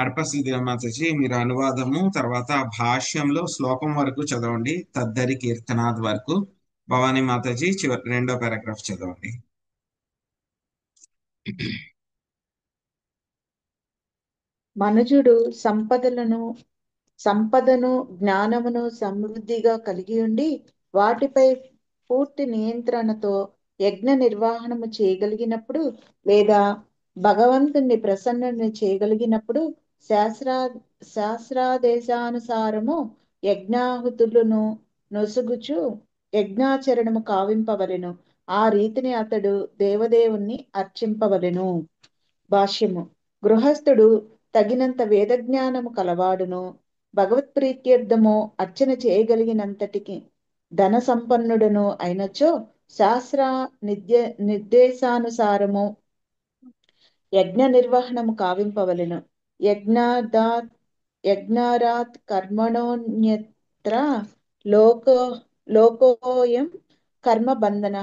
అర్పసి మాతాజీ మీరు అనువాదము తర్వాత భాష్యంలో శ్లోకం వరకు చదవండి, తద్దరి కీర్తనాథ్ వరకు. భవానీ మాతాజీ చివరి 2వ పారాగ్రాఫ్ చదవండి. మనుజుడు సంపదను జ్ఞానమును సమృద్ధిగా కలిగి ఉండి వాటిపై పూర్తి నియంత్రణతో యజ్ఞ నిర్వహణము చేయగలిగినప్పుడు లేదా భగవంతుణ్ణి ప్రసన్నుని చేయగలిగినప్పుడు శాస్త్రాదేశానుసారము యజ్ఞాహుతులను నొసుగుచు యజ్ఞాచరణము కావింపవలెను. ఆ రీతిని అతడు దేవదేవుణ్ణి అర్చింపవలెను. భాష్యము: గృహస్థుడు తగినంత వేదజ్ఞానము కలవాడును, భగవత్ప్రీత్యర్థము అర్చన చేయగలిగినంతటికి ధన సంపన్నుడును అయినచో శాస్త్ర నిర్దేశానుసారము యజ్ఞ నిర్వహణము కావింపవలెను. యజ్ఞారాత్ కర్మణోన్యత్ర లోకోయం కర్మ బంధన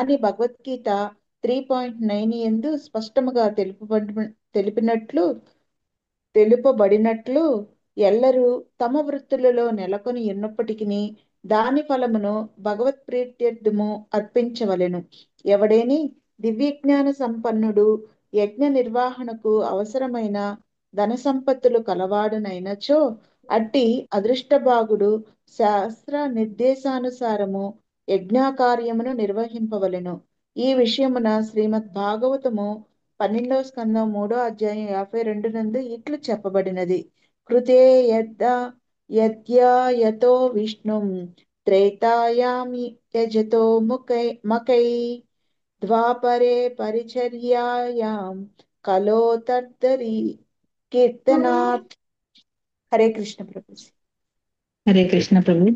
అని భగవద్గీత 3.9 యందు స్పష్టముగా తెలుపబడినట్లు ఎల్లరూ తమ వృత్తులలో నెలకొని ఉన్నప్పటికీ దాని ఫలమును భగవత్ ప్రీత్యర్థము అర్పించవలెను. ఎవడేని దివ్యజ్ఞాన సంపన్నుడు యజ్ఞ నిర్వహణకు అవసరమైన ధన సంపత్తులు కలవాడునైనచో అట్టి అదృష్టభాగుడు శాస్త్ర నిర్దేశానుసారము యజ్ఞాకార్యమును నిర్వహింపవలెను. ఈ విషయమున శ్రీమద్ భాగవతము 12వ స్కందం 3వ అధ్యాయం 52 నందు ఇట్లు చెప్పబడినది: కృతే యద్యాయతో విష్ణుం త్రేతాయాం యజతో మకై ద్వాపరే పరిచర్యాయాం కలో తర్దరి కీర్తనాత్. హరే కృష్ణ ప్రభు. హరే కృష్ణ ప్రభు.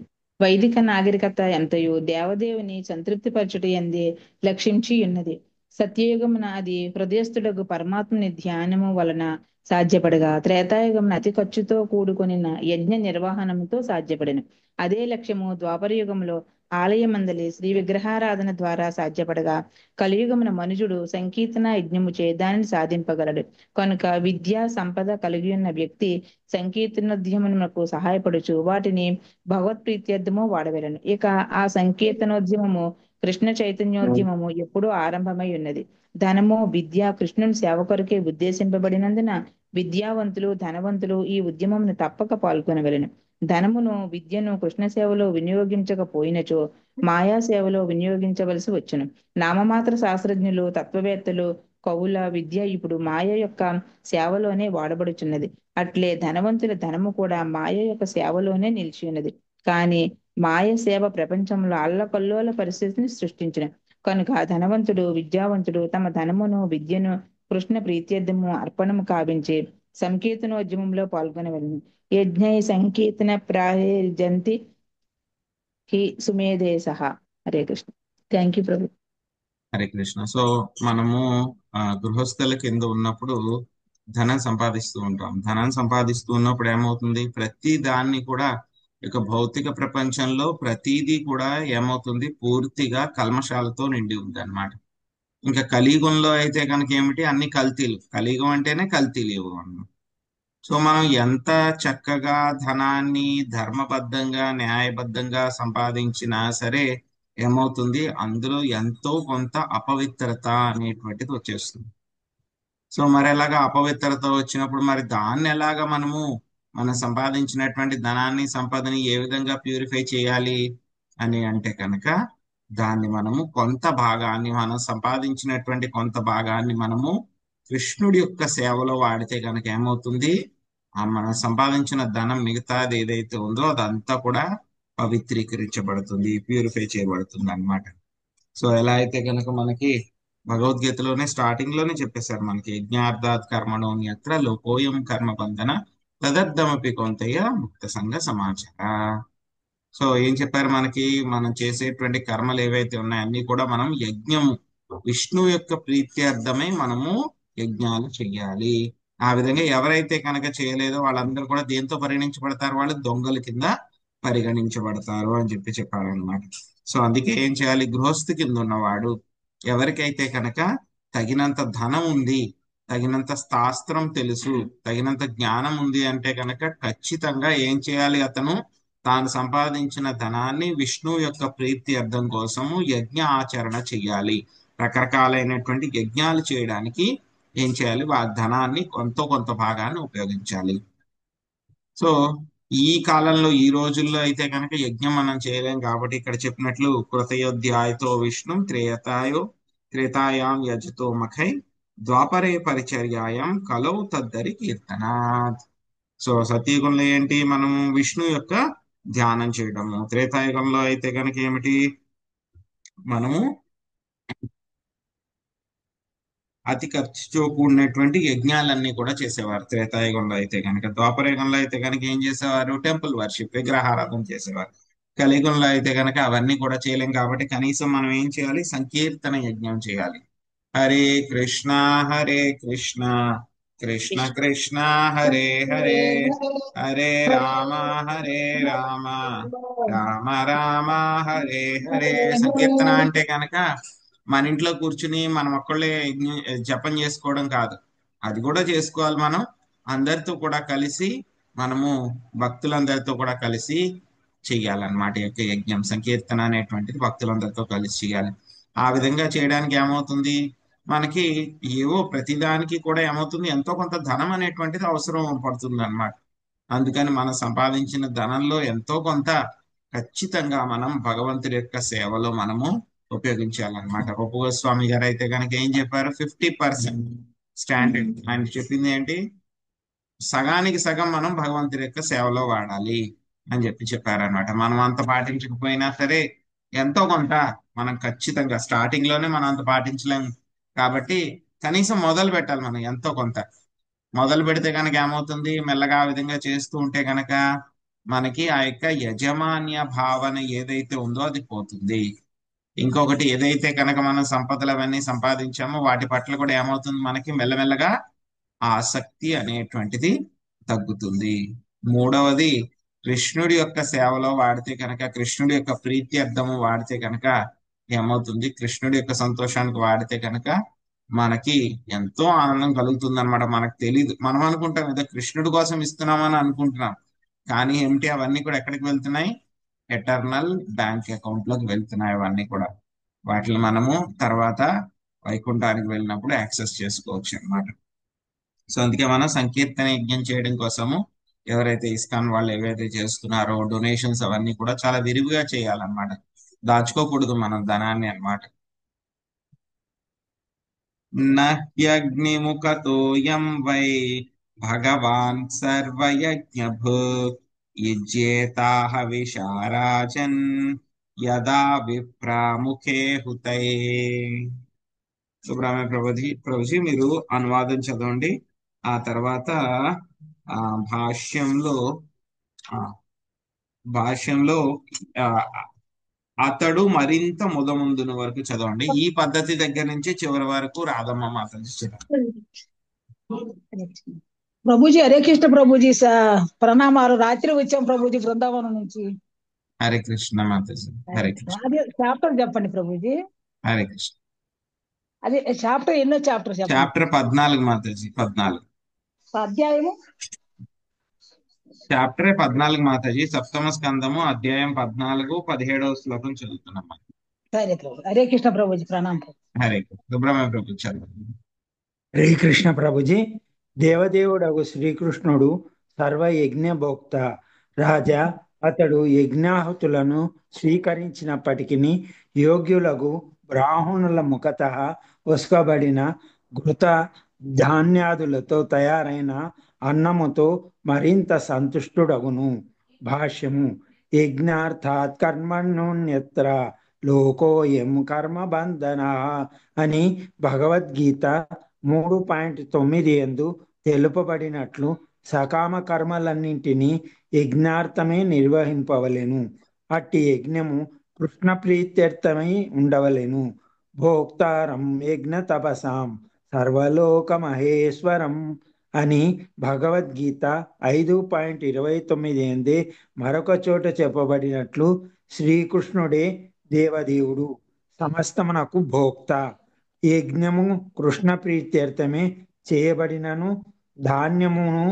వైదిక నాగరికత ఎంతయో దేవదేవుని సంతృప్తిపరచుట ఎందే లక్షించి ఉన్నది. సత్యయుగమున అది హృదయస్థుడగు పరమాత్మని ధ్యానము వలన సాధ్యపడగా, త్రేతాయుగమున అతి ఖర్చుతో కూడుకొనిన యజ్ఞ నిర్వహణముతో సాధ్యపడెను. అదే లక్ష్యము ద్వాపర యుగములో ఆలయమందలి శ్రీ విగ్రహారాధన ద్వారా సాధ్యపడగా, కలియుగమున మనుజుడు సంకీర్తన యజ్ఞముచే దానిని సాధింపగలడు. కనుక విద్యా సంపద కలిగి ఉన్న వ్యక్తి సంకీర్తనోద్యమమునకు సహాయపడుచు వాటిని భగవత్ ప్రీత్యర్థము వాడవలెను. ఇక ఆ సంకీర్తనోద్యమము కృష్ణ చైతన్యోద్యమము ఎప్పుడూ ఆరంభమై ఉన్నది. ధనము విద్య కృష్ణుని సేవ కొరకే ఉద్దేశింపబడినందున విద్యావంతులు ధనవంతులు ఈ ఉద్యమమును తప్పక పాల్గొనవలెను. ధనమును విద్యను కృష్ణ సేవలో వినియోగించకపోయినచో మాయా సేవలో వినియోగించవలసి వచ్చును. నామమాత్ర శాస్త్రజ్ఞులు తత్వవేత్తలు కవుల విద్య ఇప్పుడు మాయ యొక్క సేవలోనే వాడబడుచున్నది. అట్లే ధనవంతుల ధనము కూడా మాయ యొక్క సేవలోనే నిలిచి ఉన్నది. కానీ మాయ సేవ ప్రపంచంలో అల్లకల్లోల పరిస్థితిని సృష్టించిన కనుక ధనవంతుడు విద్యావంతుడు తమ ధనమును విద్యను కృష్ణ ప్రీత్యర్థము అర్పణము కావించి సంకీర్తనోద్యమంలో పాల్గొనవలెను. యజ్ఞై సంకీర్తన ప్రాయజంతి హి సుమేధేశః. హరే కృష్ణ. థ్యాంక్ యూ ప్రభు. హరే కృష్ణ. సో మనము గృహస్థుల కింద ఉన్నప్పుడు ధనం సంపాదిస్తూ ఉంటాం. ధనం సంపాదిస్తూ ఉన్నప్పుడు ఏమవుతుంది, ప్రతి దాన్ని కూడా ఇక భౌతిక ప్రపంచంలో ప్రతిదీ కూడా ఏమవుతుంది, పూర్తిగా కల్మషాలతో నిండి ఉంది అన్నమాట. ఇంకా కలియుగంలో అయితే కనుక ఏమిటి, అన్ని కల్తీలు. కలియుగం అంటేనే కల్తీలు ఇవ్వడం. సో మనం ఎంత చక్కగా ధనాన్ని ధర్మబద్ధంగా న్యాయబద్ధంగా సంపాదించినా సరే ఏమవుతుంది, అందులో ఎంతో కొంత అపవిత్రత అనేటువంటిది వచ్చేస్తుంది. సో మరి ఎలాగా అపవిత్రత వచ్చినప్పుడు మరి దాన్ని ఎలాగా మనం సంపాదించినటువంటి ధనాన్ని సంపదని ఏ విధంగా ప్యూరిఫై చేయాలి అని అంటే కనుక దాన్ని మనము కొంత భాగాన్ని మనం సంపాదించినటువంటి కొంత భాగాన్ని మనము కృష్ణుడి యొక్క సేవలో వాడితే కనుక ఏమవుతుంది, మనం సంపాదించిన ధనం మిగతాది ఏదైతే ఉందో అదంతా కూడా పవిత్రీకరించబడుతుంది, ప్యూరిఫై చేయబడుతుంది అన్నమాట. సో ఎలా అయితే కనుక మనకి భగవద్గీతలోనే స్టార్టింగ్ లోనే చెప్పేశారు మనకి, యజ్ఞార్థాత్ కర్మణోన్యత్ర లోకోయం కర్మ బంధన తదర్థమపి కౌంతేయ ముక్త సంఘ సమాచార. సో ఏం చెప్పారు మనకి, మనం చేసేటువంటి కర్మలు ఏవైతే ఉన్నాయో అన్ని కూడా మనం యజ్ఞము విష్ణు యొక్క ప్రీత్యర్థమై మనము యజ్ఞాలు చెయ్యాలి. ఆ విధంగా ఎవరైతే కనుక చేయలేదో వాళ్ళందరూ కూడా దేంతో పరిగణించబడతారు, వాళ్ళు దొంగల కింద పరిగణించబడతారు అని చెప్పారు అనమాట. సో అందుకే ఏం చేయాలి, గృహస్థు కింద ఉన్నవాడు ఎవరికైతే కనుక తగినంత ధనం ఉంది, తగినంత శాస్త్రం తెలుసు, తగినంత జ్ఞానం ఉంది అంటే కనుక ఖచ్చితంగా ఏం చేయాలి? అతను తాను సంపాదించిన ధనాన్ని విష్ణువు యొక్క ప్రీతి అర్థం కోసము యజ్ఞ ఆచరణ చెయ్యాలి. రకరకాలైనటువంటి యజ్ఞాలు చేయడానికి ఏం చేయాలి? ఆ ధనాన్ని కొంత భాగాన్ని ఉపయోగించాలి. సో ఈ కాలంలో ఈ రోజుల్లో అయితే కనుక యజ్ఞం మనం చేయలేం కాబట్టి ఇక్కడ చెప్పినట్లు కృతయోధ్యాయతో విష్ణు త్రేతాయాం యజతో మఖై ద్వాపరే పరిచర్యాయం కలౌ తద్దరి కీర్తనాత్. సో సత్యయుగంలో ఏంటి? మనము విష్ణు యొక్క ధ్యానం చేయడము. త్రేతాయుగంలో అయితే కనుక ఏమిటి? మనము అతి ఖర్చుతో కూడినటువంటి యజ్ఞాలన్నీ కూడా చేసేవారు త్రేతాయుగంలో అయితే కనుక. ద్వాపరయుగంలో అయితే కనుక ఏం చేసేవారు? టెంపుల్ వర్షిప్, విగ్రహారాధన చేసేవారు. కలియుగంలో అయితే కనుక అవన్నీ కూడా చేయలేం కాబట్టి కనీసం మనం ఏం చేయాలి? సంకీర్తన యజ్ఞం చేయాలి. హరే కృష్ణ కృష్ణ కృష్ణ హరే హరే, హరే రామ రామ రామ హరే హరే. సంకీర్తన అంటే కనుక మన ఇంట్లో కూర్చుని మనం ఒక్కళ్ళే జపం చేసుకోవడం కాదు, అది కూడా చేసుకోవాలి. మనం అందరితో కూడా కలిసి, మనము భక్తులందరితో కూడా కలిసి చెయ్యాలన్నమాట. యొక్క యజ్ఞం సంకీర్తన అనేటువంటిది భక్తులందరితో కలిసి చేయాలి. ఆ విధంగా చేయడానికి ఏమవుతుంది? మనకి ఏవో ప్రతిదానికి కూడా ఏమవుతుంది? ఎంతో కొంత ధనం అనేటువంటిది అవసరం పడుతుంది అన్నమాట. అందుకని మనం సంపాదించిన ధనంలో ఎంతో కొంత ఖచ్చితంగా మనం భగవంతుడి యొక్క సేవలో మనము ఉపయోగించాలన్నమాట. రూప గోస్వామి గారు అయితే కనుక ఏం చెప్పారు? 50% స్టాండర్డ్. ఆయన చెప్పింది ఏంటి? సగానికి సగం మనం భగవంతుడి యొక్క సేవలో వాడాలి అని చెప్పారనమాట. మనం అంత పాటించకపోయినా సరే ఎంతో కొంత మనం ఖచ్చితంగా, స్టార్టింగ్ లోనే మనం అంత పాటించలేము కాబట్టి కనీసం మొదలు పెట్టాలి. మనం ఎంతో కొంత మొదలు పెడితే కనుక ఏమవుతుంది? మెల్లగా ఆ విధంగా చేస్తూ ఉంటే కనుక మనకి ఆ యొక్క యజమాన్య భావన ఏదైతే ఉందో అది పోతుంది. ఇంకొకటి, ఏదైతే కనుక మనం సంపదలు అవన్నీ సంపాదించామో వాటి పట్ల కూడా ఏమవుతుంది? మనకి మెల్లమెల్లగా ఆసక్తి అనేటువంటిది తగ్గుతుంది. మూడవది, కృష్ణుడి యొక్క సేవలో వాడితే కనుక, కృష్ణుడి యొక్క ప్రీత్యర్థము వాడితే కనుక ఏమవుతుంది? కృష్ణుడి యొక్క సంతోషానికి వాడితే కనుక మనకి ఎంతో ఆనందం కలుగుతుంది అనమాట. మనకు తెలియదు, మనం అనుకుంటాం ఏదో కృష్ణుడి కోసం ఇస్తున్నామని అనుకుంటున్నాం, కానీ ఏమిటి? అవన్నీ కూడా ఎక్కడికి వెళ్తున్నాయి? ఎటర్నల్ బ్యాంక్ అకౌంట్ లోకి వెళ్తున్నాయి అవన్నీ కూడా. వాటిని మనము తర్వాత వైకుంఠానికి వెళ్ళినప్పుడు యాక్సెస్ చేసుకోవచ్చు అన్నమాట. సో అందుకే మనం సంకీర్తన యజ్ఞం చేయడం కోసము ఎవరైతే ఇస్కాన్ వాళ్ళు ఏవైతే చేస్తున్నారో డొనేషన్స్ అవన్నీ కూడా చాలా విరివిగా చేయాలన్నమాట. దాచుకోకూడదు మనం ధనాన్ని అన్నమాట. నహ్యగ్నిముఖతోయం వై భగవాన్ సర్వయజ్ఞభుక్ యుజ్యేతాహ విశారాజన్ యదా విప్రాముఖే హుతై. సుబ్రహ్మణ్య ప్రభుజీ మీరు అనువాదం చదవండి. ఆ తర్వాత భాష్యంలో అతడు మరింత ముందున వరకు చదవండి. ఈ పద్ధతి దగ్గర నుంచి చివరి వరకు రాధమ్మ మాతాజీ చదవండి. ప్రభుజీ హరే కృష్ణ ప్రభుజీ ప్రణామాలు. రాత్రి వచ్చాం ప్రభుజీ బృందావనం నుంచి. హరే కృష్ణ మాతాజీ. హరే కృష్ణ. చాప్టర్ చెప్పండి ప్రభుజీ. హరే కృష్ణ. అదే చాప్టర్ ఎన్నో చాప్టర్? చాప్టర్ 14 మాతాజీ. 14 అధ్యాయము. చాప్టర్ 14 మాతాజీ. సప్తమ స్కందము అధ్యాయం 14 17వ శ్లోకం చదువుతున్నాం. సరే ప్రభు. హరే కృష్ణ ప్రభుజీ. ప్రణామం. హరే కృష్ణ. సుబ్రహ్మణ్య ప్రభు చదవండి. హరే కృష్ణ ప్రభుజీ. దేవదేవుడగు శ్రీకృష్ణుడు సర్వయజ్ఞ భోక్త రాజా. అతడు యజ్ఞాహుతులను స్వీకరించినప్పటికీ యోగ్యులకు బ్రాహ్మణుల ముఖత ఉస్కబడిన ఘృత ధాన్యాదులతో తయారైన అన్నముతో మరింత సంతుష్టుడగును. భాష్యము. యజ్ఞార్థాత్ కర్మణ్యోన్యత్ర లోకోయం కర్మ బంధన అని భగవద్గీత 3.9 యందు తెలుపబడినట్లు సకామ కర్మలన్నింటినీ యజ్ఞార్థమే నిర్వహింపవలెను. అట్టి యజ్ఞము కృష్ణ ప్రీత్యర్థమై ఉండవలెను. భోక్తారం యజ్ఞ తపసాం సర్వలోక మహేశ్వరం అని భగవద్గీత 5.29 ఎందే మరొక చోట చెప్పబడినట్లు శ్రీకృష్ణుడే దేవదేవుడు, సమస్తమునకు భోక్త. యజ్ఞము కృష్ణ ప్రీత్యర్థమే చేయబడినను ధాన్యమును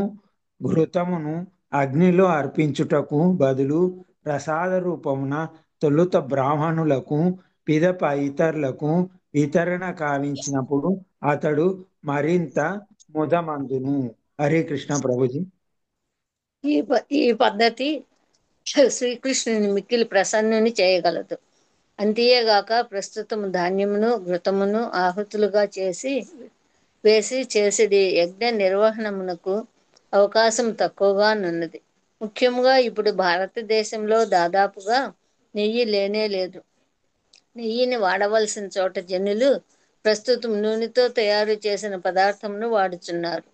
ఘృతమును అగ్నిలో అర్పించుటకు బదులు ప్రసాద రూపమున తొలుత బ్రాహ్మణులకు పిదప ఇతరులకు వితరణ కావించినప్పుడు అతడు మరింత ముదమందును. హరే కృష్ణ ప్రభుజీ. ఈ పద్ధతి శ్రీకృష్ణుని మిక్కిలి ప్రసన్నుని చేయగలదు. అంతేగాక ప్రస్తుతం ధాన్యమును ఘృతమును ఆహుతులుగా వేసి చేసిడి యజ్ఞ నిర్వహణమునకు అవకాశం తక్కువగా నున్నది. ముఖ్యంగా ఇప్పుడు భారతదేశంలో దాదాపుగా నెయ్యి లేనే లేదు. నెయ్యిని వాడవలసిన చోట జనులు ప్రస్తుతం నూనెతో తయారు చేసిన పదార్థమును వాడుచున్నారు.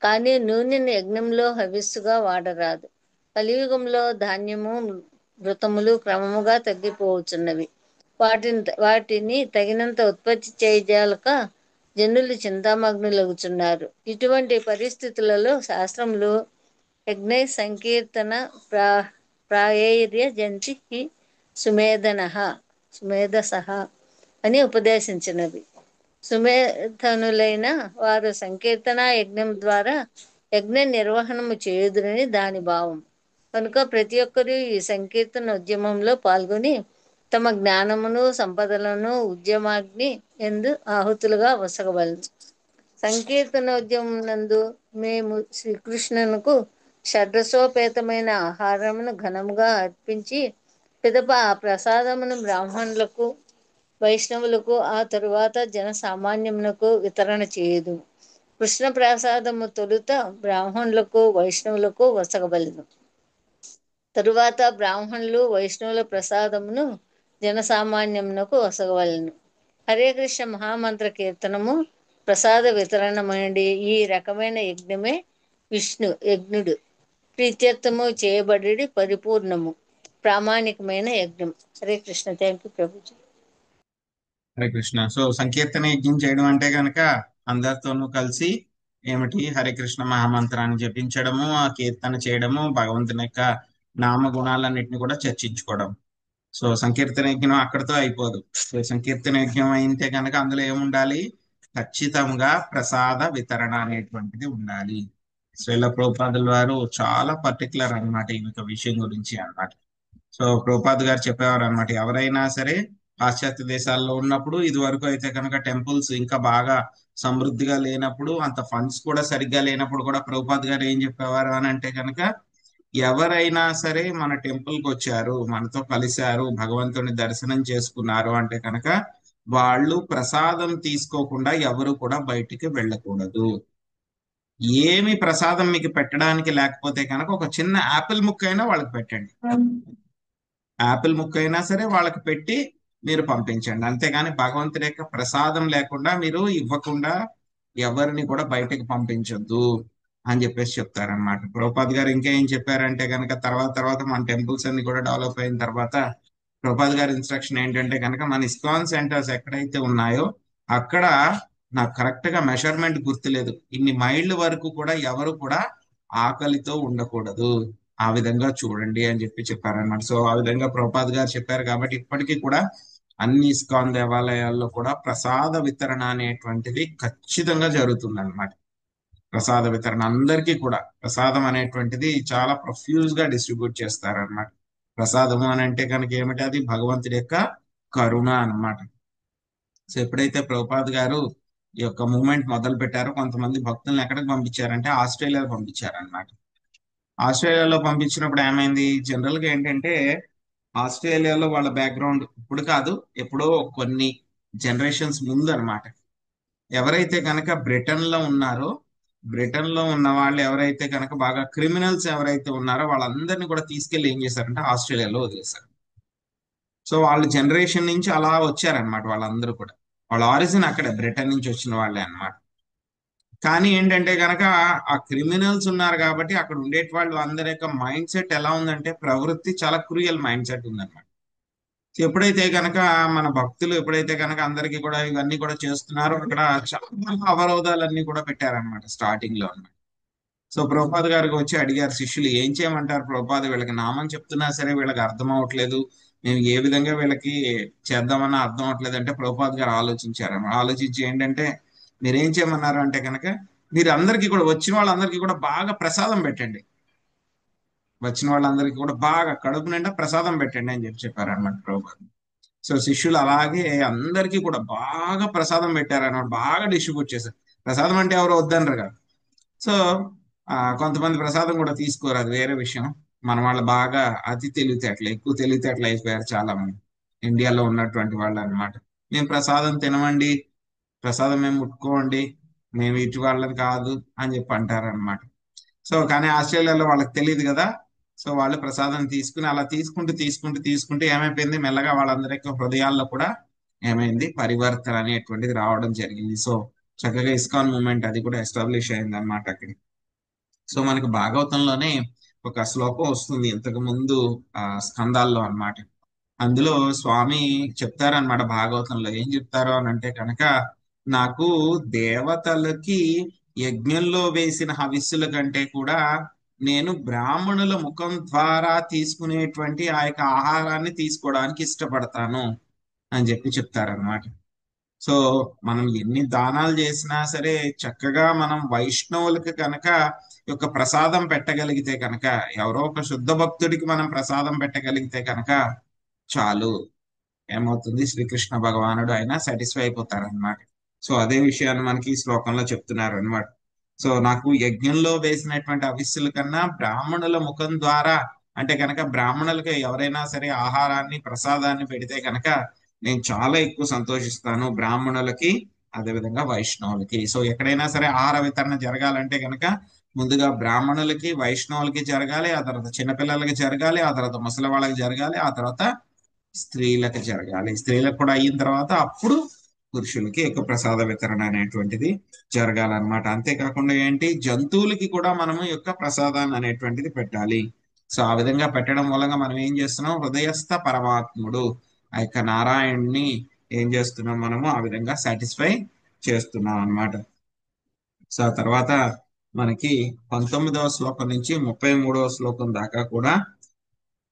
కానీ నూనెని యజ్ఞంలో హవిస్సుగా వాడరాదు. కలియుగంలో ధాన్యము ఘృతములు క్రమముగా తగ్గిపోవచ్చున్నవి. వాటిని తగినంత ఉత్పత్తి చేయజాలక జనులు చింతామగ్నులగుచున్నారు. ఇటువంటి పరిస్థితులలో శాస్త్రములు యజ్ఞ సంకీర్తన ప్రాయేర్య జంతి సుమేధసః అని ఉపదేశించినవి. సుమేధనులైన వారు సంకీర్తన యజ్ఞం ద్వారా యజ్ఞ నిర్వహణము చేయుదురని దాని భావం. కనుక ప్రతి ఒక్కరూ ఈ సంకీర్తన ఉద్యమంలో పాల్గొని తమ జ్ఞానమును సంపదలను ఉద్యమాగ్ని ఎందు ఆహుతులుగా వసగవలను. సంకీర్తనోద్యమం నందు మేము శ్రీకృష్ణునకు షడ్రసోపేతమైన ఆహారమును ఘనముగా అర్పించి పిదప ఆ ప్రసాదమును బ్రాహ్మణులకు వైష్ణవులకు ఆ తరువాత జనసామాన్యమునకు వితరణ చేయదు. కృష్ణ ప్రసాదము తొలుత బ్రాహ్మణులకు వైష్ణవులకు వసగవలెను. తరువాత బ్రాహ్మణులు వైష్ణవుల ప్రసాదమును జనసామాన్యమునకు వసగవలెను. హరే కృష్ణ మహామంత్ర కీర్తనము ప్రసాద వితరణమండి ఈ రకమైన యజ్ఞమే యజ్ఞుడు ప్రీత్యర్థము చేయబడి పరిపూర్ణము ప్రామాణికమైన యజ్ఞం. Hare Krishna. Thank you Prabhuji. Hare Krishna. So సంకీర్తన యజ్ఞం చేయడం అంటే కనుక అందరితోనూ కలిసి ఏమిటి హరే కృష్ణ మహామంత్రాన్ని జపించడము, ఆ కీర్తన చేయడము, భగవంతుని యొక్క నామగుణాలన్నింటినీ కూడా చర్చించుకోవడం. సో సంకీర్తన యజ్ఞం అక్కడితో అయిపోదు. సో సంకీర్తన యజ్ఞం అయితే కనుక అందులో ఏముండాలి? ఖచ్చితంగా ప్రసాద వితరణ అనేటువంటిది ఉండాలి. శ్రీల ప్రభుపాదుల వారు చాలా పర్టికులర్ అన్నమాట ఈ విషయం గురించి అన్నమాట. సో ప్రభుపాద్ గారు చెప్పేవారు అనమాట, ఎవరైనా సరే పాశ్చాత్య దేశాల్లో ఉన్నప్పుడు ఇది వరకు అయితే కనుక టెంపుల్స్ ఇంకా బాగా సమృద్ధిగా లేనప్పుడు, అంత ఫండ్స్ కూడా సరిగ్గా లేనప్పుడు కూడా ప్రభుపాద్ గారు ఏం చెప్పేవారు అని అంటే కనుక, ఎవరైనా సరే మన టెంపుల్కి వచ్చారు, మనతో కలిశారు, భగవంతుని దర్శనం చేసుకున్నారు అంటే కనుక వాళ్ళు ప్రసాదం తీసుకోకుండా ఎవరు కూడా బయటికి వెళ్ళకూడదు. ఏమి ప్రసాదం మీకు పెట్టడానికి లేకపోతే కనుక ఒక చిన్న యాపిల్ ముక్క అయినా వాళ్ళకి పెట్టండి. యాపిల్ ముక్క అయినా సరే వాళ్ళకి పెట్టి మీరు పంపించండి. అంతేగాని భగవంతుడి యొక్క ప్రసాదం లేకుండా మీరు ఇవ్వకుండా ఎవరిని కూడా బయటకు పంపించొద్దు అని చెప్పేసి చెప్తారనమాట. ప్రభుపాద్ గారు ఇంకా ఏం చెప్పారంటే కనుక తర్వాత మన టెంపుల్స్ అన్ని కూడా డెవలప్ అయిన తర్వాత ప్రభుపాద్ గారి ఇన్స్ట్రక్షన్ ఏంటంటే కనుక మన ఇస్కాన్ సెంటర్స్ ఎక్కడైతే ఉన్నాయో అక్కడ నాకు కరెక్ట్ గా మెజర్మెంట్ గుర్తులేదు, ఇన్ని మైళ్ళ వరకు కూడా ఎవరు కూడా ఆకలితో ఉండకూడదు, ఆ విధంగా చూడండి అని చెప్పారన్నమాట. సో ఆ విధంగా ప్రభుపాద్ గారు చెప్పారు కాబట్టి ఇప్పటికీ కూడా అన్ని ఇస్కాన్ దేవాలయాల్లో కూడా ప్రసాద వితరణ అనేటువంటిది ఖచ్చితంగా జరుగుతుంది అనమాట. ప్రసాద వితరణ అందరికీ కూడా ప్రసాదం అనేటువంటిది చాలా ప్రొఫ్యూజ్ గా డిస్ట్రిబ్యూట్ చేస్తారన్నమాట. ప్రసాదము అని అంటే కనుక ఏమిటి? అది భగవంతుడి యొక్క కరుణ అన్నమాట. సో ఎప్పుడైతే ప్రభుపాద్ గారు ఈ యొక్క మూమెంట్ మొదలు పెట్టారో కొంతమంది భక్తులను ఎక్కడికి పంపించారంటే ఆస్ట్రేలియాకి పంపించారన్నమాట. ఆస్ట్రేలియాలో పంపించినప్పుడు ఏమైంది? జనరల్ గా ఏంటంటే ఆస్ట్రేలియాలో వాళ్ళ బ్యాక్గ్రౌండ్ ఇప్పుడు కాదు, ఎప్పుడో కొన్ని జనరేషన్స్ ముందు అన్నమాట. ఎవరైతే కనుక బ్రిటన్ లో ఉన్నారో, బ్రిటన్ లో ఉన్న వాళ్ళు ఎవరైతే కనుక బాగా క్రిమినల్స్ ఎవరైతే ఉన్నారో వాళ్ళందరినీ కూడా తీసుకెళ్లి ఏం చేశారంటే ఆస్ట్రేలియాలో వదిలేశారు. సో వాళ్ళ జనరేషన్ నుంచి అలా వచ్చారనమాట. వాళ్ళందరూ కూడా వాళ్ళ ఆరిజిన్ అక్కడే బ్రిటన్ నుంచి వచ్చిన వాళ్ళే అన్నమాట. కానీ ఏంటంటే కనుక ఆ క్రిమినల్స్ ఉన్నారు కాబట్టి అక్కడ ఉండే వాళ్ళు అందరి యొక్క మైండ్ సెట్ ఎలా ఉందంటే ప్రవృత్తి చాలా క్రూయల్ మైండ్ సెట్ ఉందన్నమాట. ఎప్పుడైతే కనుక మన భక్తులు ఎప్పుడైతే కనుక అందరికీ కూడా ఇవన్నీ కూడా చేస్తున్నారో అక్కడ చాలా అవరోధాలన్నీ కూడా పెట్టారనమాట స్టార్టింగ్ లో అన్నమాట. సో ప్రభుపాద్ గారికి వచ్చి అడిగారు శిష్యులు, ఏం చేయమంటారు ప్రభుపాద్, వీళ్ళకి నామం చెప్తున్నా సరే వీళ్ళకి అర్థం అవ్వట్లేదు, మేము ఏ విధంగా వీళ్ళకి చేద్దామన్నా అర్థం అవ్వట్లేదు అంటే ప్రభుపాద్ గారు ఆలోచించారన్నమాట. ఆలోచించి ఏంటంటే మీరేం చేయమన్నారు అంటే కనుక మీరు అందరికీ కూడా వచ్చిన వాళ్ళందరికీ కూడా బాగా ప్రసాదం పెట్టండి, వచ్చిన వాళ్ళందరికీ కూడా బాగా కడుపు నిండా ప్రసాదం పెట్టండి అని చెప్పారు అనమాట ప్రభు. సో శిష్యులు అలాగే అందరికీ కూడా బాగా ప్రసాదం పెట్టారన్నమాట, బాగా డిస్ట్రిబ్యూట్ చేశారు. ప్రసాదం అంటే ఎవరు వద్దనరు కదా. సో కొంతమంది ప్రసాదం కూడా తీసుకోరు, అది వేరే విషయం. మన వాళ్ళు బాగా అతి తెలివితేటలు, ఎక్కువ తెలివితేటలు అయిపోయారు చాలా మంది ఇండియాలో ఉన్నటువంటి వాళ్ళు అన్నమాట. మేము ప్రసాదం తినమండి, ప్రసాదం మేము ముట్టుకోండి, మేము ఇటు వాళ్ళని కాదు అని చెప్పి అంటారనమాట. సో కానీ ఆస్ట్రేలియాలో వాళ్ళకి తెలియదు కదా. సో వాళ్ళు ప్రసాదం తీసుకుని అలా తీసుకుంటూ ఏమైపోయింది, మెల్లగా వాళ్ళందరికీ హృదయాల్లో కూడా ఏమైంది, పరివర్తన అనేటువంటిది రావడం జరిగింది. సో చక్కగా ఇస్కాన్ మూమెంట్ అది కూడా ఎస్టాబ్లిష్ అయింది అనమాట అక్కడ. సో మనకి భాగవతంలోనే ఒక శ్లోకం వస్తుంది ఇంతకు ముందు స్కందాల్లో అన్నమాట. అందులో స్వామి చెప్తారనమాట భాగవతంలో. ఏం చెప్తారు అని అంటే కనుక, నాకు దేవతలకి యజ్ఞంలో వేసిన హవిస్సుల కంటే కూడా నేను బ్రాహ్మణుల ముఖం ద్వారా తీసుకునేటువంటి ఆ యొక్క ఆహారాన్ని తీసుకోవడానికి ఇష్టపడతాను అని చెప్పి చెప్తారనమాట. సో మనం ఎన్ని దానాలు చేసినా సరే చక్కగా మనం వైష్ణవులకి కనుక యొక్క ప్రసాదం పెట్టగలిగితే కనుక, ఎవరో ఒక శుద్ధ భక్తుడికి మనం ప్రసాదం పెట్టగలిగితే కనుక చాలు, ఏమవుతుంది, శ్రీకృష్ణ భగవానుడు ఆయన సాటిస్ఫై అయిపోతారనమాట. సో అదే విషయాన్ని మనకి ఈ శ్లోకంలో చెప్తున్నారు అనమాట. సో నాకు యజ్ఞంలో వేసినటువంటి అవిస్సుల కన్నా బ్రాహ్మణుల ముఖం ద్వారా, అంటే కనుక బ్రాహ్మణులకి ఎవరైనా సరే ఆహారాన్ని ప్రసాదాన్ని పెడితే కనుక నేను చాలా ఎక్కువ సంతోషిస్తాను, బ్రాహ్మణులకి అదేవిధంగా వైష్ణవులకి. సో ఎక్కడైనా సరే ఆహార వితరణ జరగాలంటే కనుక ముందుగా బ్రాహ్మణులకి వైష్ణవులకి జరగాలి, ఆ తర్వాత చిన్నపిల్లలకి జరగాలి, ఆ తర్వాత ముసలి వాళ్ళకి జరగాలి, ఆ తర్వాత స్త్రీలకు జరగాలి. స్త్రీలకు కూడా అయిన తర్వాత అప్పుడు పురుషులకి ఎక్కువ ప్రసాద వితరణ అనేటువంటిది జరగాలన్నమాట. అంతేకాకుండా ఏంటి, జంతువులకి కూడా మనము యొక్క ప్రసాదాన్ని అనేటువంటిది పెట్టాలి. సో ఆ విధంగా పెట్టడం మూలంగా మనం ఏం చేస్తున్నాం, హృదయస్థ పరమాత్ముడు ఆ యొక్క నారాయణ్ణి ఏం చేస్తున్నాం, మనము ఆ విధంగా సాటిస్ఫై చేస్తున్నాం అన్నమాట. సో ఆ తర్వాత మనకి 19వ శ్లోకం నుంచి 33వ శ్లోకం దాకా కూడా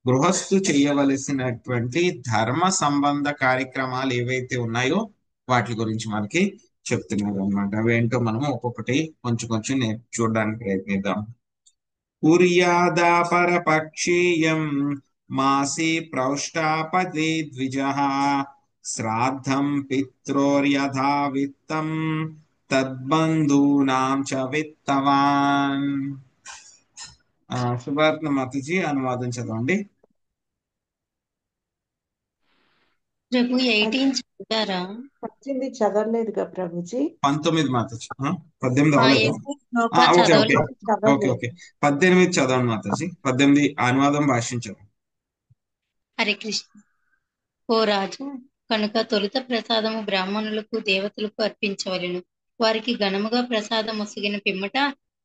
గృహస్థు చేయవలసినటువంటి ధర్మ సంబంధ కార్యక్రమాలు ఏవైతే ఉన్నాయో వాటి గురించి మనకి చెప్తున్నారు అనమాట. అవేంటో మనము ఒక్కొక్కటి కొంచెం చూడడానికి ప్రయత్నిద్దాం. కుర్యాదాపర పక్షీయం మాసి ప్రౌష్టాపదే ద్విజః శ్రాద్ధం పిత్రోర్యథా విత్తం తద్బంధూనాం చ విత్తవాన్. సుభారత్న మాతజీ అనువాదం చదవండి. ప్రభు 18 చదివారా? 18 చదవలేదుగా ప్రభుజీ. 19 మాతజీ. 18 అవ్వలేదా? ఓకే 18 చదవండి మాతాజీ. 18 అనువాదం భాష్యం చదవండి. హరే కృష్ణ. ఓ రాజు, కనుక తొలుత ప్రసాదము బ్రాహ్మణులకు దేవతలకు అర్పించవలెను. వారికి ఘనముగా ప్రసాదం ఒసగిన పిమ్మట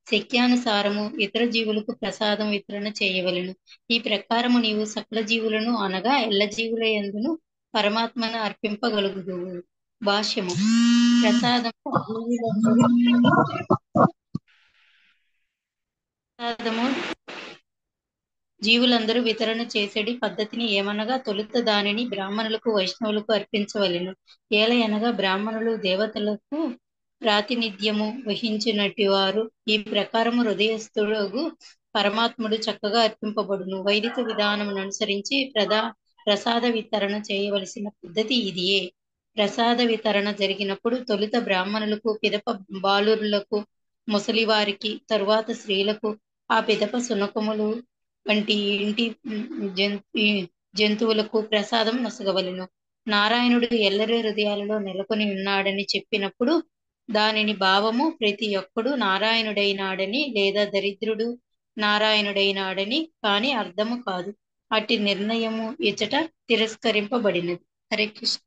శక్యానుసారము ఇతర జీవులకు ప్రసాదం వితరణ చేయవలెను. ఈ ప్రకారము నీవు సకల జీవులను అనగా ఎల్ల జీవుల యందును పరమాత్మను అర్పింపగలుగుదువు. భాష్యము. ప్రసాదము జీవులందరూ వితరణ చేసేటి పద్ధతిని ఏమనగా, తొలుత దానిని బ్రాహ్మణులకు వైష్ణవులకు అర్పించవలెను. ఏలయనగా బ్రాహ్మణులు దేవతలకు ప్రాతినిధ్యము వహించినట్టు వారు. ఈ ప్రకారము హృదయస్థుడు పరమాత్ముడు చక్కగా అర్పింపబడును. వైదిక విధానమును అనుసరించి ప్రసాద వితరణ చేయవలసిన పద్ధతి ఇదియే. ప్రసాద వితరణ జరిగినప్పుడు తొలుత బ్రాహ్మణులకు, పిదప బాలురులకు, ముసలివారికి, తరువాత స్త్రీలకు, ఆ పిదప సునకములు వంటి ఇంటి జంతువులకు ప్రసాదం నొసగవలెను. నారాయణుడు ఎల్లరి హృదయాలలో నెలకొని ఉన్నాడని చెప్పినప్పుడు దానిని భావము ప్రతి ఒక్కడు నారాయణుడైనాడని లేదా దరిద్రుడు నారాయణుడైనాడని కాని అర్థము కాదు. అట్టి నిర్ణయము ఇచ్చట తిరస్కరింపబడినది. హరే కృష్ణ.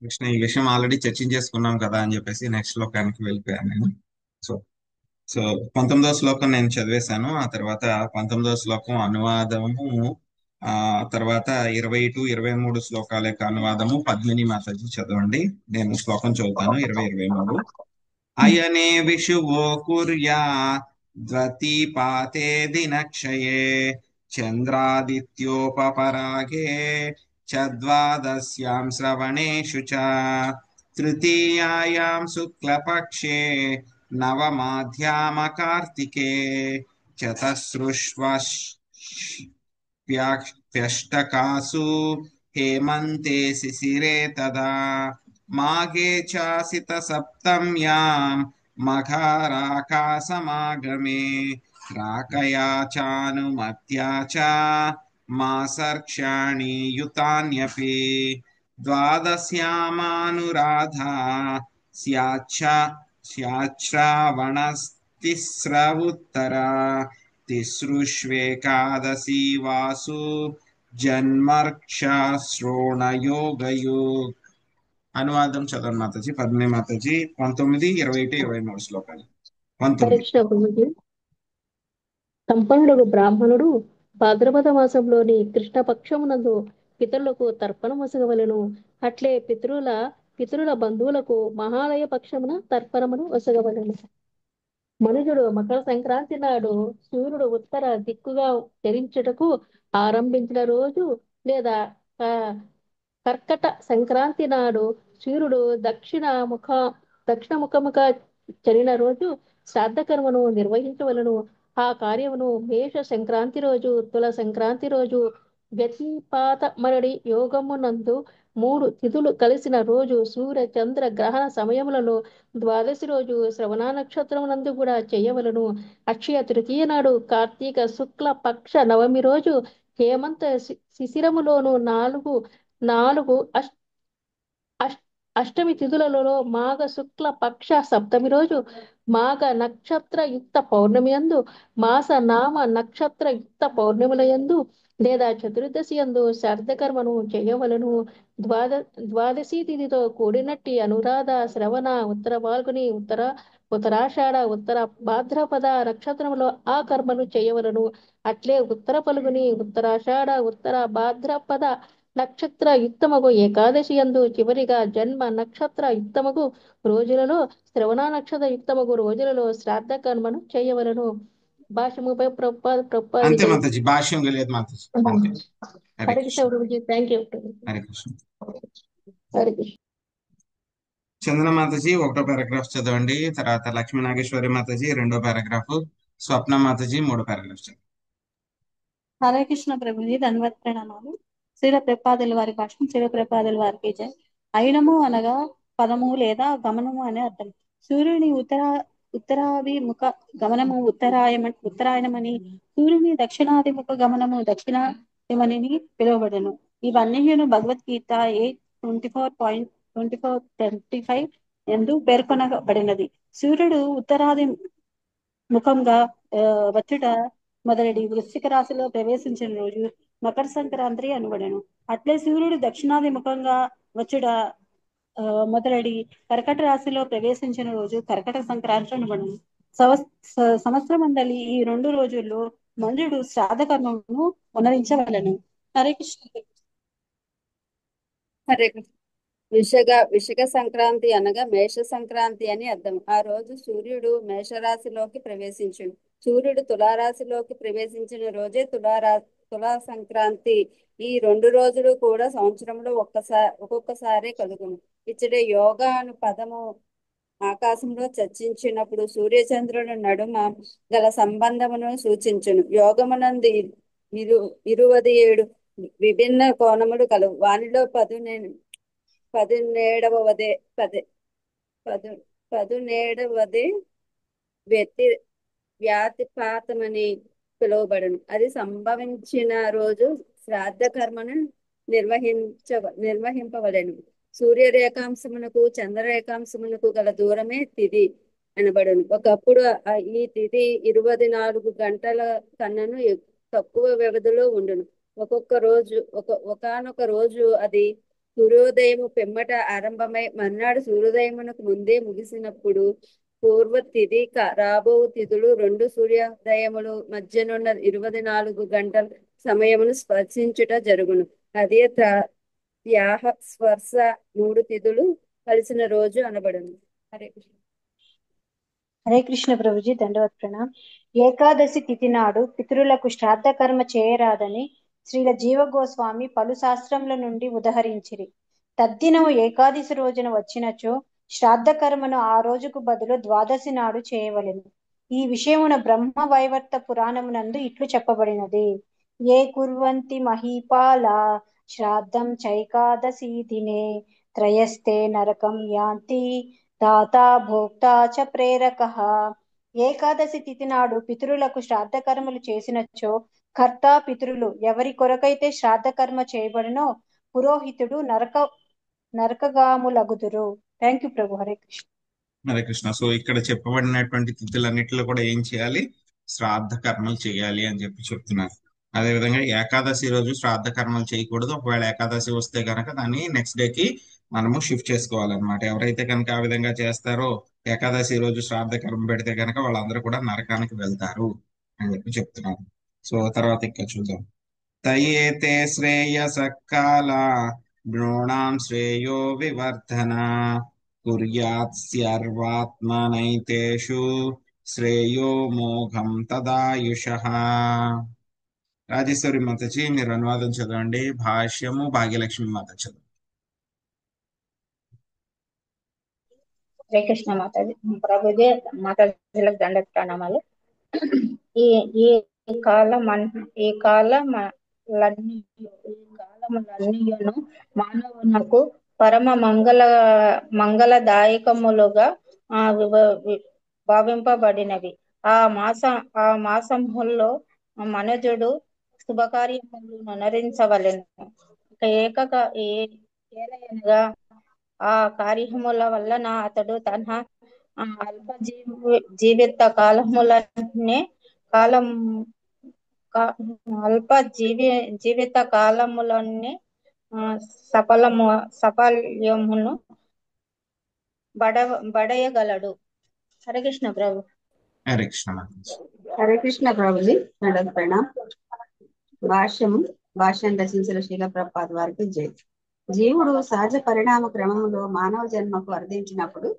కృష్ణ, ఈ విషయం ఆల్రెడీ చర్చించేసుకున్నాం కదా అని చెప్పేసి నెక్స్ట్ శ్లోకానికి వెళ్ళిపోయాను నేను. సో 19వ శ్లోకం నేను చదివేశాను. ఆ తర్వాత 19వ శ్లోకం అనువాదము, తర్వాత 20 to 23 శ్లోకాల యొక్క అనువాదము పద్మిని మాతాజీ చదవండి. నేను శ్లోకం చదువుతాను. 20-23. అయనే విషువో కుర్యా ద్వతీపాతే దినక్షయే చంద్రాదిత్యోపపరాగే చద్వాదస్యాం శ్రవణేషు చ तृतीयायां शुक्लपक्षे नवमाध्यामकार्तिके चतसृष्वप्यष्टकासु हेमन्ते शिशिरे तदा माघे चासितसप्तम्यां मघाराकाशमागमे राकया चानुमत्या च मासर्क्षाणि युतान्यपि द्वादश्यामानुराधा स्याच्छ्रावणस्तिस्रवुत्तरा तिसृष्वेकादशी वासु జన్మర్క్షశ్రోణయోగయు. అనువాదం చదవండి మాతాజీ. పద్మిని మాతాజీ 19, 21, 23 శ్లోకాలు. 19. పరీక్ష ప్రభుజీ. సంపన్నుడు బ్రాహ్మణుడు భాద్రపద మాసంలోని కృష్ణపక్షమునందు పితరులకు తర్పణమొసగవలెను. అట్లే పితరుల బంధువులకు మహాలయ పక్షమున తర్పణమును ఒసగవలెను. మనుజుడు మకర సంక్రాంతి నాడు సూర్యుడు ఉత్తర దిక్కుగా చరించుటకు ఆరంభించిన రోజు లేదా కర్కట సంక్రాంతి నాడు సూర్యుడు దక్షిణముఖముగా చరిన రోజు శ్రాద్ధ కర్మను నిర్వహించవలను. ఆ కార్యమును మేష సంక్రాంతి రోజు, తుల సంక్రాంతి రోజు, వ్యతిపాతమరడి యోగమునందు 3 తిథులు కలిసిన రోజు, సూర్య చంద్ర గ్రహణ సమయములలో ద్వాదశి రోజు, శ్రవణ నక్షత్రమునందు కూడా చేయవలను. అక్షయ తృతీయ నాడు, కార్తీక శుక్ల పక్ష నవమి రోజు, హేమంత శిశిరములోను 4 అష్టమి తిథులలో మాఘ శుక్ల పక్ష సప్తమి రోజు, మాఘ నక్షత్ర యుక్త పౌర్ణమి యందు, మాస నామ నక్షత్ర యుక్త పౌర్ణముల యందు లేదా చతుర్దశి యందు శ్రాద్ధకర్మను చేయవలను. ద్వాదశి తిథితో కూడినట్టి అనురాధ, శ్రవణ, ఉత్తర పాల్గొని, ఉత్తరాషాఢ, ఉత్తర భాద్రపద నక్షత్రములో ఆ కర్మను చేయవలను. అట్లే ఉత్తర పలుగుని, ఉత్తరాషాఢ, ఉత్తర భాద్రపద నక్షత్ర యుక్తమగు ఏకాదశి యందు, చివరిగా జన్మ నక్షత్ర యుక్తమగు రోజులలో, శ్రవణ నక్షత్ర యుక్తమగు రోజులలో శ్రాద్ధ కర్మను చేయవలను. భాష్యముపై అంతే మాతాజీ. భాష్యం లేదు మాతాజీ. అంతే. హరే కృష్ణ ప్రభుజీ. Thank you. హరే కృష్ణ. హరే కృష్ణ. చందన మాతాజీ 1వ పారాగ్రాఫ్ చదవండి. తర్వాత లక్ష్మీ నాగేశ్వరి మాతాజీ 2వ పారాగ్రాఫ్, స్వప్న మాతాజీ 3వ పారాగ్రాఫ్ చదవండి. హరే కృష్ణ ప్రభుజీ. ధన్యవాద ప్రణామాలు. శ్రీల ప్రపాదుల వారి భాషను శ్రీల ప్రపాదుల వారికి జై. అయినము అనగా పదము లేదా గమనము అనే అర్థం. సూర్యుని ఉత్తరాభిముఖ గమనము ఉత్తరాయణమని, సూర్యుని దక్షిణాభిముఖ గమనము దక్షిణాయమని పిలువబడను. ఇవన్నీ భగవద్గీత 8:24-25 ఎందు పేర్కొనబడినది. సూర్యుడు ఉత్తరాది ముఖంగా వచ్చుట మొదలడి వృశ్చిక రాశిలో ప్రవేశించిన రోజు మకర సంక్రాంతి అనబడను. అట్లే సూర్యుడు దక్షిణాది ముఖంగా వచ్చుట మొదలడి కర్కట రాశిలో ప్రవేశించిన రోజు కర్కట సంక్రాంతి అనబడను. సంవత్సరం మందలి ఈ 2 రోజుల్లో మనుజుడు శ్రాద్ధ కర్మను పునరించవలను. హరే కృష్ణ. హరే కృష్ణ. విషగ సంక్రాంతి అనగా మేష సంక్రాంతి అని అర్థం. ఆ రోజు సూర్యుడు మేషరాశిలోకి ప్రవేశించును. సూర్యుడు తులారాశిలోకి ప్రవేశించిన రోజే తులా సంక్రాంతి. ఈ 2 రోజులు కూడా సంవత్సరంలో ఒక్కొక్కసారి కలుగును. ఇచ్చడే యోగా అను పదము ఆకాశంలో చర్చించినప్పుడు సూర్యచంద్రుల నడుమ గల సంబంధమును సూచించును. యోగమునందు 27 విభిన్న కోణములు కలవు. వానిలో 17వది వ్యాతిపాతమని పిలువబడును. అది సంభవించిన రోజు శ్రాద్ధ కర్మను నిర్వహింపవలెను. సూర్యరేఖాంశమునకు చంద్రరేఖాంశమునకు గల దూరమే తిథి అనబడును. ఒకప్పుడు ఈ తిథి 24 గంటల కన్నను తక్కువ వ్యవధిలో ఉండును. ఒకానొక రోజు అది సూర్యోదయము పిమ్మట ఆరంభమై మర్నాడు సూర్యోదయమునకు ముందే ముగిసినప్పుడు పూర్వ తిథి రాబో తిథులు 2 సూర్యోదయములు మధ్యనున్న 24 గంటల సమయమును స్పర్శించుట జరుగును. అదే త్యాహ స్పర్శ 3 తిథులు కలిసిన రోజు అనబడును. హరే కృష్ణ. హరే కృష్ణ ప్రభుజీ. దండవత్ ప్రణామ్. ఏకాదశి తిథి నాడు పితరులకు శ్రాద్ధ కర్మ చేయరాదని శ్రీల జీవ గోస్వామి పలు శాస్త్రముల నుండి ఉదహరించిరి. తద్దినము ఏకాదశి రోజున వచ్చినచో శ్రాద్ధ కర్మను ఆ రోజుకు బదులు ద్వాదశి నాడు చేయవలెను. ఈ విషయమున బ్రహ్మ వైవర్త పురాణమునందు ఇట్లు చెప్పబడినది. ఏ కుర్వంతి మహీపాల శ్రాద్ధం చైకాదశి దినే త్రయస్తే నరకం యాంతి దాతా భోక్తా చ ప్రేరకః. ఏకాదశి తిథి నాడు పితరులకు శ్రాద్ధ కర్మలు చేసినచో కర్త పితరులు ఎవరి కొరకైతే శ్రాద్ధ కర్మ చేయబడినో పురోహితుడు నరకగాములగుదురు. థ్యాంక్ యూ ప్రభు. హరే కృష్ణ. హరే కృష్ణ. సో ఇక్కడ చెప్పబడినటువంటి తిథులన్నిటిలో కూడా ఏం చేయాలి? శ్రాద్ధ కర్మలు చేయాలి అని చెప్పి చెప్తున్నారు. అదేవిధంగా ఏకాదశి రోజు శ్రాద్ధ కర్మలు చేయకూడదు. ఒకవేళ ఏకాదశి వస్తే కనుక దాన్ని నెక్స్ట్ డేకి మనము షిఫ్ట్ చేసుకోవాలన్నమాట. ఎవరైతే కనుక ఆ విధంగా చేస్తారో ఏకాదశి రోజు శ్రాద్ధ కర్మ పెడితే కనుక వాళ్ళందరూ కూడా నరకానికి వెళ్తారు అని చెప్పి చెప్తున్నారు. సో తర్వాత ఇంకా చూద్దాం. తయేతే శ్రేయసకాల నృణాం శ్రేయో వివర్ధన కుర్యాత్ సర్వాత్మనైతేషు శ్రేయో మోఘం తదాయుషః. రాజేశ్వరి మాతాజీ మీరు అనువాదం చదవండి. భాష్యము భాగ్యలక్ష్మి మాత చదవండి. హరే కృష్ణ మాతాజీ. ప్రభుజీ మాతాజీలకు దండ ప్రణామాలు. ఈ ఈ కాలములన్నీయును మానవునకు పరమ మంగళదాయకములుగా భావింపబడినవి. ఆ మాసముల్లో మనుజుడు శుభకార్యములు నరించవలెను. ఏలయనగా ఆ కార్యముల వలన అతడు తన అల్ప జీవిత కాలములన్నీ సఫల్యమును బడయగలడు. హరే కృష్ణ ప్రభు. హరే కృష్ణ మాతాజీ. హరే కృష్ణ ప్రభుజీ. నడక ప్రణామ్. భాష్యం రచించిన శీల ప్రభుపాద వారికి జై. జీవుడు సహజ పరిణామ క్రమంలో మానవ జన్మకు అర్థించినప్పుడు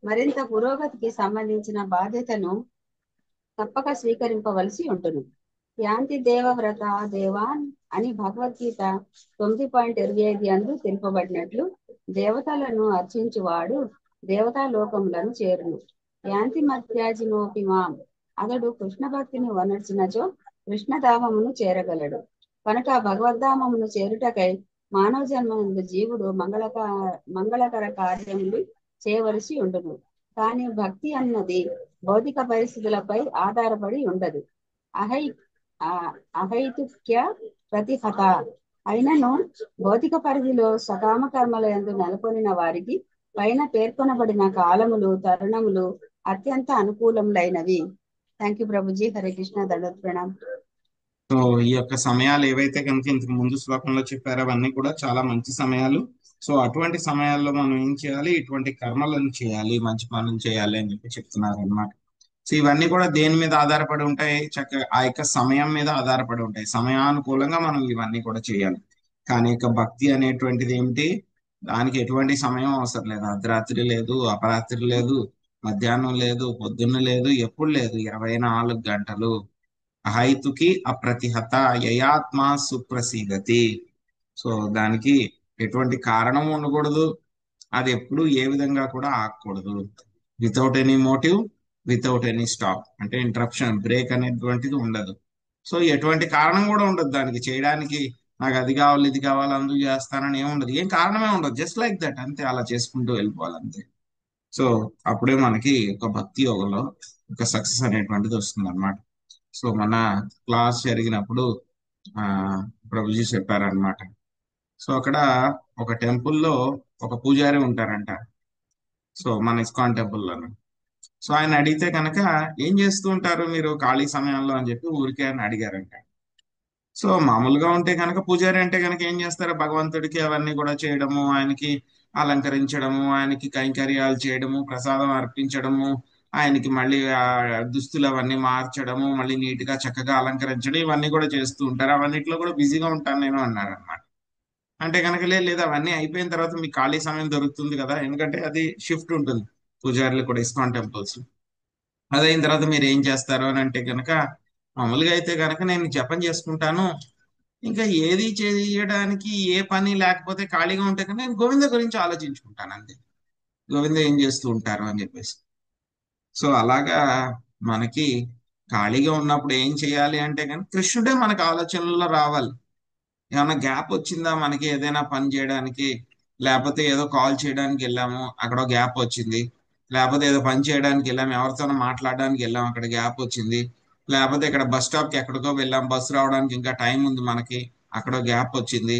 మరింత పురోగతికి సంబంధించిన బాధ్యతను తప్పక స్వీకరింపవలసి ఉంటుంది. యాంతి దేవవ్రత దేవాన్ అని భగవద్గీత 9.25 అందు తెలుపబడినట్లు దేవతలను అర్చించువాడు దేవతా లోకములను చేరును. యాంతి మధ్యాజినోపి మాం అతడు కృష్ణ భక్తిని వనర్చినచో కృష్ణధామమును చేరగలడు. కనుక భగవద్ధామమును చేరుటకై మానవ జన్మనందు జీవుడు మంగళకర కార్యములు చేయవలసి ఉండును. కానీ భక్తి అన్నది భౌతిక పరిస్థితులపై ఆధారపడి ఉండదు. అహైతుక్య ప్రతిహత అయినను భౌతిక పరిధిలో సకామ కర్మల యందు నెలకొనిన వారికి పైన పేర్కొనబడిన కాలములు తరుణములు అత్యంత అనుకూలములైనవి. Thank you Prabhuji. Hare Krishna. దండోత్ Pranam. So ఈ యొక్క సమయాలు ఏవైతే కనుక ఇంతకు ముందు శ్లోకంలో చెప్పారో అవన్నీ కూడా చాలా మంచి సమయాలు. సో అటువంటి సమయాల్లో మనం ఏం చేయాలి? ఇటువంటి కర్మలను చేయాలి, మంచి పనులు చేయాలి అని చెప్పి చెప్తున్నారు అన్నమాట. సో ఇవన్నీ కూడా దేని మీద ఆధారపడి ఉంటాయి? చక్కగా ఆ యొక్క సమయం మీద ఆధారపడి ఉంటాయి. సమయానుకూలంగా మనం ఇవన్నీ కూడా చేయాలి. కానీ ఇక భక్తి అనేటువంటిది ఏమిటి? దానికి ఎటువంటి సమయం అవసరం లేదు. అర్ధరాత్రి లేదు, అపరాత్రి లేదు, మధ్యాహ్నం లేదు, పొద్దున్న లేదు, ఎప్పుడు లేదు. 24 గంటలు. అహైతుకి అప్రతిహత యయాత్మా సుప్రసీదతి. సో దానికి ఎటువంటి కారణం ఉండకూడదు. అది ఎప్పుడు ఏ విధంగా కూడా ఆగకూడదు. Without any motive, without any stop, అంటే ఇంటరప్షన్, బ్రేక్ అనేటువంటిది ఉండదు. సో ఎటువంటి కారణం కూడా ఉండదు దానికి చేయడానికి. నాకు అది కావాలి, ఇది కావాలి, అందుకు చేస్తానని ఏముండదు. ఏం కారణమే ఉండదు. జస్ట్ లైక్ దట్, అంతే. అలా చేసుకుంటూ వెళ్ళిపోవాలి అంతే. సో అప్పుడే మనకి ఒక భక్తి యోగంలో ఒక సక్సెస్ అనేటువంటిది వస్తుంది అన్నమాట. సో మన క్లాస్ జరిగినప్పుడు ప్రభుజీ చెప్పారనమాట. సో అక్కడ ఒక టెంపుల్లో ఒక పూజారి ఉంటారంట. సో మన ఇస్కాన్ టెంపుల్లోనే. సో ఆయన అడిగితే కనుక ఏం చేస్తూ ఉంటారు మీరు ఖాళీ సమయంలో అని చెప్పి ఊరికే అని అడిగారంట. సో మామూలుగా ఉంటే కనుక పూజారి అంటే కనుక ఏం చేస్తారు? భగవంతుడికి అవన్నీ కూడా చేయడము, ఆయనకి అలంకరించడము, ఆయనకి కైంకర్యాలు చేయడము, ప్రసాదం అర్పించడము, ఆయనకి మళ్ళీ ఆ దుస్తులు అవన్నీ మార్చడము, మళ్ళీ నీట్ గా చక్కగా అలంకరించడం, ఇవన్నీ కూడా చేస్తూ ఉంటారు. అవన్నిట్లో కూడా బిజీగా ఉంటాను నేను అన్నారు అనమాట. అంటే కనుక లేదు, అవన్నీ అయిపోయిన తర్వాత మీకు ఖాళీ సమయం దొరుకుతుంది కదా, ఎందుకంటే అది షిఫ్ట్ ఉంటుంది పూజారులు కూడా ఇస్కాన్ టెంపుల్స్. అదైన తర్వాత మీరు ఏం చేస్తారు అని అంటే కనుక మామూలుగా అయితే కనుక నేను జపం చేసుకుంటాను, ఇంకా ఏది చేయడానికి ఏ పని లేకపోతే ఖాళీగా ఉంటే కనుక నేను గోవింద గురించి ఆలోచించుకుంటాను అంతే. గోవింద ఏం చేస్తూ ఉంటారు అని చెప్పేసి. సో అలాగా మనకి ఖాళీగా ఉన్నప్పుడు ఏం చేయాలి అంటే కనుక కృష్ణుడే మనకు ఆలోచనలో రావాలి. ఏమన్నా గ్యాప్ వచ్చిందా మనకి ఏదైనా పని చేయడానికి, లేకపోతే ఏదో కాల్ చేయడానికి వెళ్ళాము అక్కడ గ్యాప్ వచ్చింది, లేకపోతే ఏదో పని చేయడానికి వెళ్ళాము ఎవరితోనో మాట్లాడడానికి వెళ్ళాము అక్కడ గ్యాప్ వచ్చింది, లేకపోతే ఇక్కడ బస్ స్టాప్కి ఎక్కడికో వెళ్ళాం బస్సు రావడానికి ఇంకా టైం ఉంది మనకి అక్కడ గ్యాప్ వచ్చింది.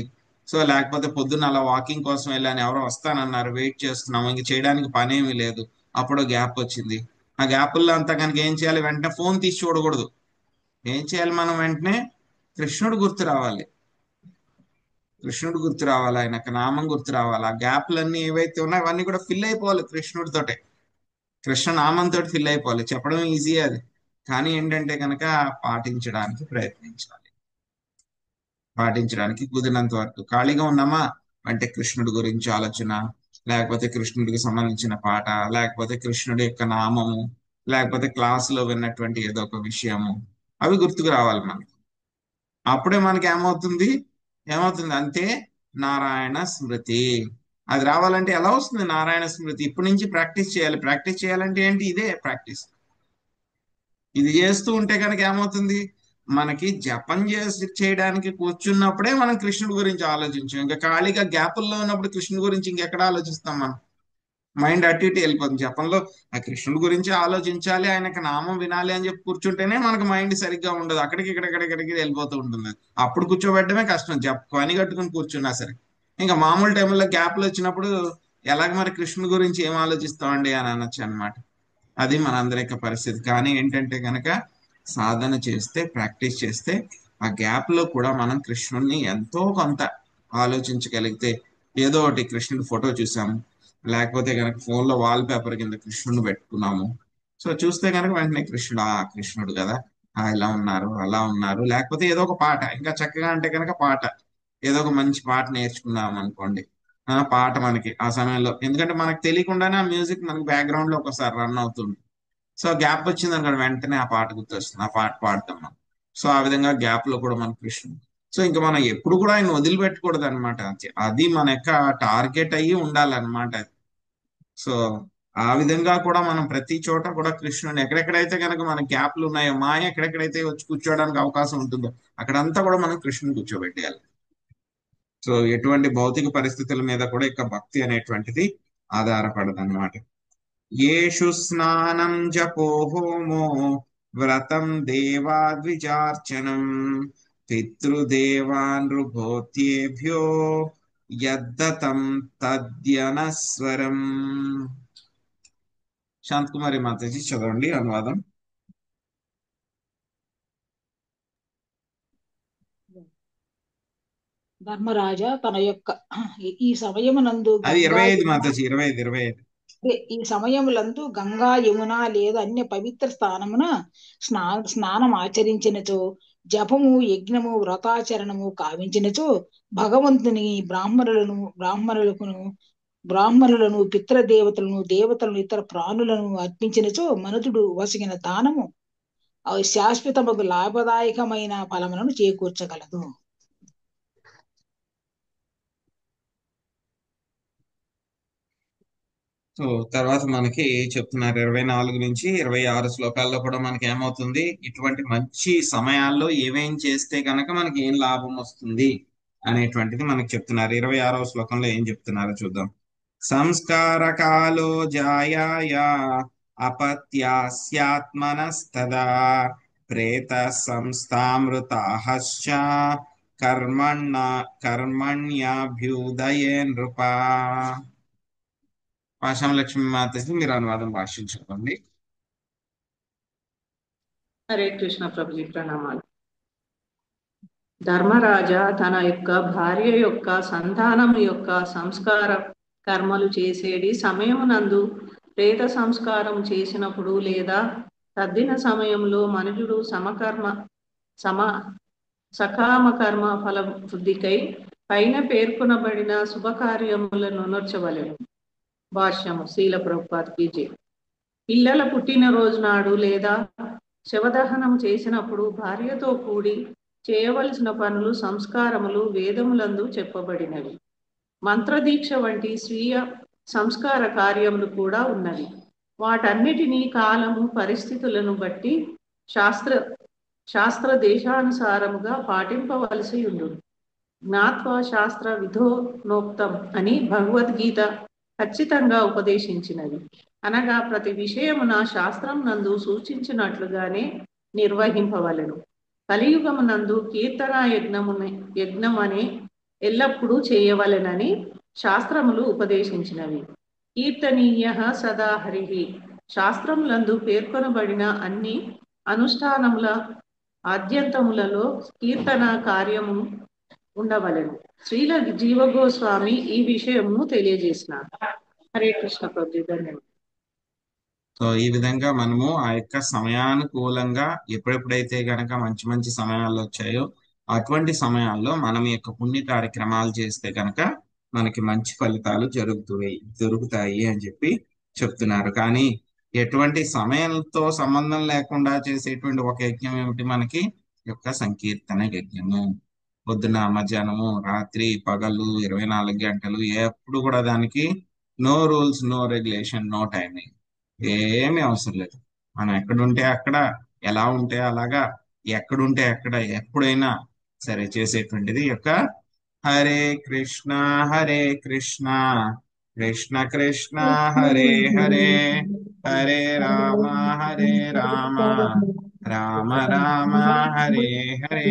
సో లేకపోతే పొద్దున్న అలా వాకింగ్ కోసం వెళ్ళాను ఎవరో వస్తానన్నారు వెయిట్ చేస్తున్నాము ఇంక చేయడానికి పని ఏమీ లేదు అప్పుడు గ్యాప్ వచ్చింది. ఆ గ్యాపుల్లో అంతా కనుక ఏం చేయాలి, వెంటనే ఫోన్ తీసి చూడకూడదు. ఏం చేయాలి మనం, వెంటనే కృష్ణుడు గుర్తు రావాలి. కృష్ణుడు గుర్తు రావాలి, ఆయన యొక్క నామం గుర్తు రావాలి. ఆ గ్యాప్లన్నీ ఏవైతే ఉన్నాయో అవన్నీ కూడా ఫిల్ అయిపోవాలి కృష్ణుడితోటే, కృష్ణ నామంతో ఫిల్ అయిపోవాలి. చెప్పడం ఈజీ అది, కానీ ఏంటంటే కనుక పాటించడానికి ప్రయత్నించాలి. పాటించడానికి కుదిరినంత వరకు ఖాళీగా ఉన్నామా అంటే కృష్ణుడి గురించి ఆలోచన, లేకపోతే కృష్ణుడికి సంబంధించిన పాట, లేకపోతే కృష్ణుడి యొక్క నామము, లేకపోతే క్లాసులో విన్నటువంటి ఏదో ఒక విషయము, అవి గుర్తుకు రావాలి మనకి. అప్పుడే మనకి ఏమవుతుంది అంతే, నారాయణ స్మృతి. అది రావాలంటే ఎలా వస్తుంది నారాయణ స్మృతి? ఇప్పటి నుంచి ప్రాక్టీస్ చేయాలి. ప్రాక్టీస్ చేయాలంటే ఏంటి, ఇదే ప్రాక్టీస్. ఇది చేస్తూ ఉంటే కనుక ఏమవుతుంది, మనకి జపం చేయడానికి కూర్చున్నప్పుడే మనం కృష్ణుడి గురించి ఆలోచించాం. ఇంకా ఖాళీగా గ్యాపుల్లో ఉన్నప్పుడు కృష్ణుడి గురించి ఇంకెక్కడ ఆలోచిస్తాం మనం? మైండ్ అటు ఇటు వెళ్ళిపోతుంది. జపంలో ఆ కృష్ణుడి గురించి ఆలోచించాలి, ఆయనకి నామం వినాలి అని చెప్పి కూర్చుంటేనే మనకు మైండ్ సరిగ్గా ఉండదు, అక్కడికి ఇక్కడికి వెళ్ళిపోతూ ఉంటుంది. అప్పుడు కూర్చోబెట్టడమే కష్టం, పని కట్టుకుని కూర్చున్నా సరే. ఇంకా మామూలు టైంలో గ్యాప్లు వచ్చినప్పుడు ఎలాగ మరి కృష్ణుడి గురించి ఏం ఆలోచిస్తామండి అని అనొచ్చు అనమాట. అది మనందరి యొక్క పరిస్థితి. కానీ ఏంటంటే కనుక సాధన చేస్తే, ప్రాక్టీస్ చేస్తే ఆ గ్యాప్ లో కూడా మనం కృష్ణుడిని ఎంతో కొంత ఆలోచించగలిగితే, ఏదో ఒకటి కృష్ణుడి ఫోటో చూసాము, లేకపోతే కనుక ఫోన్లో వాల్ పేపర్ కింద కృష్ణుడిని పెట్టుకున్నాము, సో చూస్తే కనుక వెంటనే కృష్ణుడు కదా, ఇలా ఉన్నారు అలా ఉన్నారు. లేకపోతే ఏదో ఒక పాట, ఇంకా చక్కగా అంటే కనుక పాట, ఏదో ఒక మంచి పాట నేర్చుకున్నాం అనుకోండి, ఆ పాట మనకి ఆ సమయంలో, ఎందుకంటే మనకు తెలియకుండానే ఆ మ్యూజిక్ మనకి బ్యాక్గ్రౌండ్ లో ఒకసారి రన్ అవుతుంది. సో గ్యాప్ వచ్చింది అనుకోండి వెంటనే ఆ పాట గుర్తొస్తుంది, ఆ పాట పాడతాం మనం. సో ఆ విధంగా గ్యాప్ లో కూడా మన కృష్ణుడు. సో ఇంకా మనం ఎప్పుడు కూడా ఆయన వదిలిపెట్టకూడదు అనమాట. అది మన యొక్క టార్గెట్ అయ్యి ఉండాలన్నమాట. సో ఆ విధంగా కూడా మనం ప్రతి చోట కూడా కృష్ణుని ఎక్కడెక్కడైతే కనుక మన గ్యాప్లు ఉన్నాయో, మాయ ఎక్కడెక్కడైతే వచ్చి కూర్చోవడానికి అవకాశం ఉంటుందో అక్కడంతా కూడా మనం కృష్ణుని కూర్చోబెట్టేయాలి. సో ఎటువంటి భౌతిక పరిస్థితుల మీద కూడా ఇక భక్తి అనేటువంటిది ఆధారపడదు అనమాట. యేషు స్నానం జపో హోమో వ్రతం దేవాద్విజార్చనం పితృదేవానృభోత్యేభ్యో యద్దతం తద్యనస్వరం. శాంతకుమారి మాతాజీ చదవండి అనువాదం. ధర్మరాజా తన యొక్క ఈ సమయమునందు అది 25 మాతాజీ, 25. ఈ సమయములందు గంగా యమున లేదా అన్య పవిత్ర స్థానమున స్నానం ఆచరించినచో, జపము యజ్ఞము వ్రతాచరణము కావించినచో, భగవంతుని బ్రాహ్మణులను పితృదేవతలను దేవతలను ఇతర ప్రాణులను అర్పించినచో మనుతుడు వసిగిన దానము శాశ్వతముకు లాభదాయకమైన ఫలములను చేకూర్చగలదు. సో తర్వాత మనకి చెప్తున్నారు 24 నుంచి 26 శ్లోకాల్లో కూడా మనకి ఏమవుతుంది, ఇటువంటి మంచి సమయాల్లో ఏమేం చేస్తే కనుక మనకి ఏం లాభం వస్తుంది అనేటువంటిది మనకి చెప్తున్నారు. 26వ శ్లోకంలో ఏం చెప్తున్నారో చూద్దాం. సంస్కార కాలో జాయాయ అపత్యాస్యాత్మనస్తదా ప్రేత సంస్థామృతాహశ్చ కర్మణ్యాభ్యుదయే నృపా. పాశం లక్ష్మీ మాతకి మీరు అనువాదం భాషించుకోండి. హరే కృష్ణ ప్రభుజీ ప్రణామాలు. ధర్మరాజా తన యొక్క భార్య యొక్క సంతానం యొక్క సంస్కార కర్మలు చేసేది సమయమునందు ప్రేత సంస్కారం చేసినప్పుడు లేదా తద్దిన సమయంలో మనుజుడు సకామ కర్మ ఫల వృద్ధికై పైన పేర్కొనబడిన శుభకార్యములను నొర్చవలెను. భాష్యము శ్రీల ప్రభుపాదకి జై. పిల్లల పుట్టినరోజు నాడు లేదా శవదహనం చేసినప్పుడు భార్యతో కూడి చేయవలసిన పనులు సంస్కారములు వేదములందు చెప్పబడినవి. మంత్రదీక్ష వంటి స్వీయ సంస్కార కార్యములు కూడా ఉన్నవి. వాటన్నిటినీ కాలము పరిస్థితులను బట్టి శాస్త్ర దేశానుసారముగా పాటింపవలసి ఉండు. జ్ఞాత్వా శాస్త్ర విధోనోక్తం అని భగవద్గీత ఖచ్చితంగా ఉపదేశించినది. అనగా ప్రతి విషయమున శాస్త్రం నందు సూచించినట్లుగానే నిర్వహింపవలెను. కలియుగమునందు కీర్తన యజ్ఞమనే ఎల్లప్పుడూ చేయవలెనని శాస్త్రములు ఉపదేశించినవి. కీర్తనీయ సదా హరిహి శాస్త్రములందు పేర్కొనబడిన అన్ని అనుష్ఠానముల ఆద్యంతములలో కీర్తన కార్యము ఉండవలెను. శ్రీల జీవగోస్వామి ఈ విషయమును తెలియజేసినారు. హరే కృష్ణ ప్రభు. ధన్యవాదాలు. సో ఈ విధంగా మనము ఆ యొక్క సమయానుకూలంగా ఎప్పుడెప్పుడైతే గనక మంచి మంచి సమయాలు వచ్చాయో అటువంటి సమయాల్లో మనం ఈ యొక్క పుణ్య కార్యక్రమాలు చేస్తే గనక మనకి మంచి ఫలితాలు దొరుకుతాయి అని చెప్పి చెప్తున్నారు. కానీ ఎటువంటి సమయంతో సంబంధం లేకుండా చేసేటువంటి ఒక యజ్ఞం ఏమిటి మనకి యొక్క సంకీర్తన యజ్ఞము. పొద్దున మధ్యాహ్నము రాత్రి పగలు 24 గంటలు ఎప్పుడు కూడా దానికి no rules no regulation no timing ఏమీ అవసరం లేదు. మనం ఎక్కడుంటే అక్కడ ఎలా ఉంటే అలాగా ఎక్కడుంటే అక్కడ ఎప్పుడైనా సరే చేసేటువంటిది యొక్క హరే కృష్ణ కృష్ణ కృష్ణ హరే హరే హరే రామ రామ రామ హరే హరే.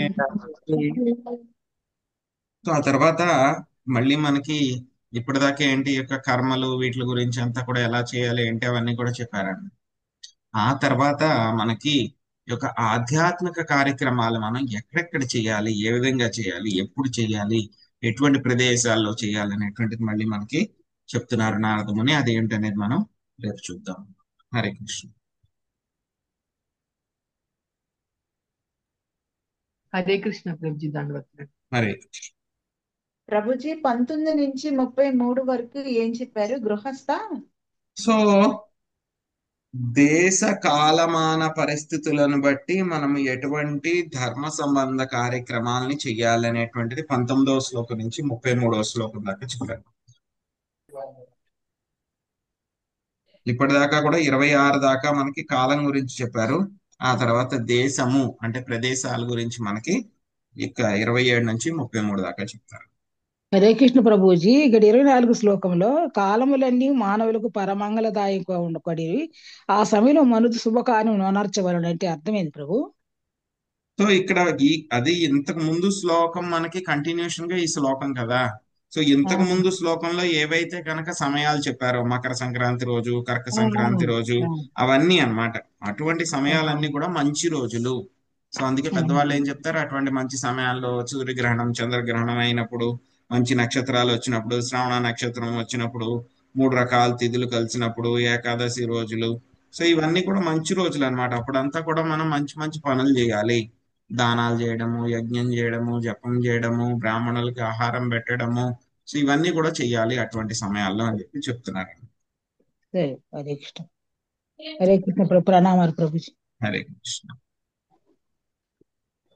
సో ఆ తర్వాత మళ్ళీ మనకి ఇప్పటిదాకా ఏంటి ఈ యొక్క కర్మలు వీటి గురించి అంతా కూడా ఎలా చేయాలి ఏంటి అవన్నీ కూడా చెప్పారండి. ఆ తర్వాత మనకి ఈ యొక్క ఆధ్యాత్మిక కార్యక్రమాలు మనం ఎక్కడెక్కడ చేయాలి, ఏ విధంగా చేయాలి, ఎప్పుడు చేయాలి, ఎటువంటి ప్రదేశాల్లో చేయాలి అనేటువంటిది మళ్ళీ మనకి చెప్తున్నారు నారదముని. అదేంటనేది మనం రేపు చూద్దాం. హరే కృష్ణ. హరే కృష్ణ ప్రభుజీ. ధన్యవాదాలు. హరే కృష్ణ. ప్రభుజీ 19 నుంచి 33 వరకు ఏం చెప్పారు? గృహస్థ. సో దేశ కాలమాన పరిస్థితులను బట్టి మనం ఎటువంటి ధర్మ సంబంధ కార్యక్రమాలని చెయ్యాలనేటువంటిది 19వ శ్లోకం నుంచి 33వ శ్లోకం దాకా చెప్పారు. ఇప్పటిదాకా కూడా 26 దాకా మనకి కాలం గురించి చెప్పారు. ఆ తర్వాత దేశము అంటే ప్రదేశాల గురించి మనకి ఇక 27 నుంచి 33 దాకా చెప్తారు. హరే కృష్ణ ప్రభుజీ. ఇక్కడ 24 శ్లోకంలో కాలములన్నీ మానవులకు పరమంగళదాయక ఉండకూడవి, ఆ సమయంలో మనుషు శుభకార్యం నొనర్చవలను అంటే అర్థమైంది ప్రభు. సో ఇక్కడ అది ఇంతకు ముందు శ్లోకం మనకి కంటిన్యూషన్ గా ఈ శ్లోకం కదా. సో ఇంతకు ముందు శ్లోకంలో ఏవైతే కనుక సమయాలు చెప్పారో మకర సంక్రాంతి రోజు, కర్క సంక్రాంతి రోజు, అవన్నీ అన్నమాట. అటువంటి సమయాలన్నీ కూడా మంచి రోజులు. సో అందుకే పెద్దవాళ్ళు ఏం చెప్తారు, అటువంటి మంచి సమయాల్లో సూర్యగ్రహణం చంద్రగ్రహణం అయినప్పుడు, మంచి నక్షత్రాలు వచ్చినప్పుడు, శ్రావణ నక్షత్రం వచ్చినప్పుడు, 3 రకాల తిథులు కలిసినప్పుడు, ఏకాదశి రోజులు, సో ఇవన్నీ కూడా మంచి రోజులు అన్నమాట. అప్పుడంతా కూడా మనం మంచి మంచి పనులు చేయాలి. దానాలు చేయడము, యజ్ఞం చేయడము, జపం చేయడము, బ్రాహ్మణులకి ఆహారం పెట్టడము, సో ఇవన్నీ కూడా చెయ్యాలి అటువంటి సమయాల్లో అని చెప్పి చెప్తున్నారు. హరే కృష్ణ. హరే కృష్ణ ప్రభు. ప్రణామాలు ప్రభుజీ. హరే కృష్ణ.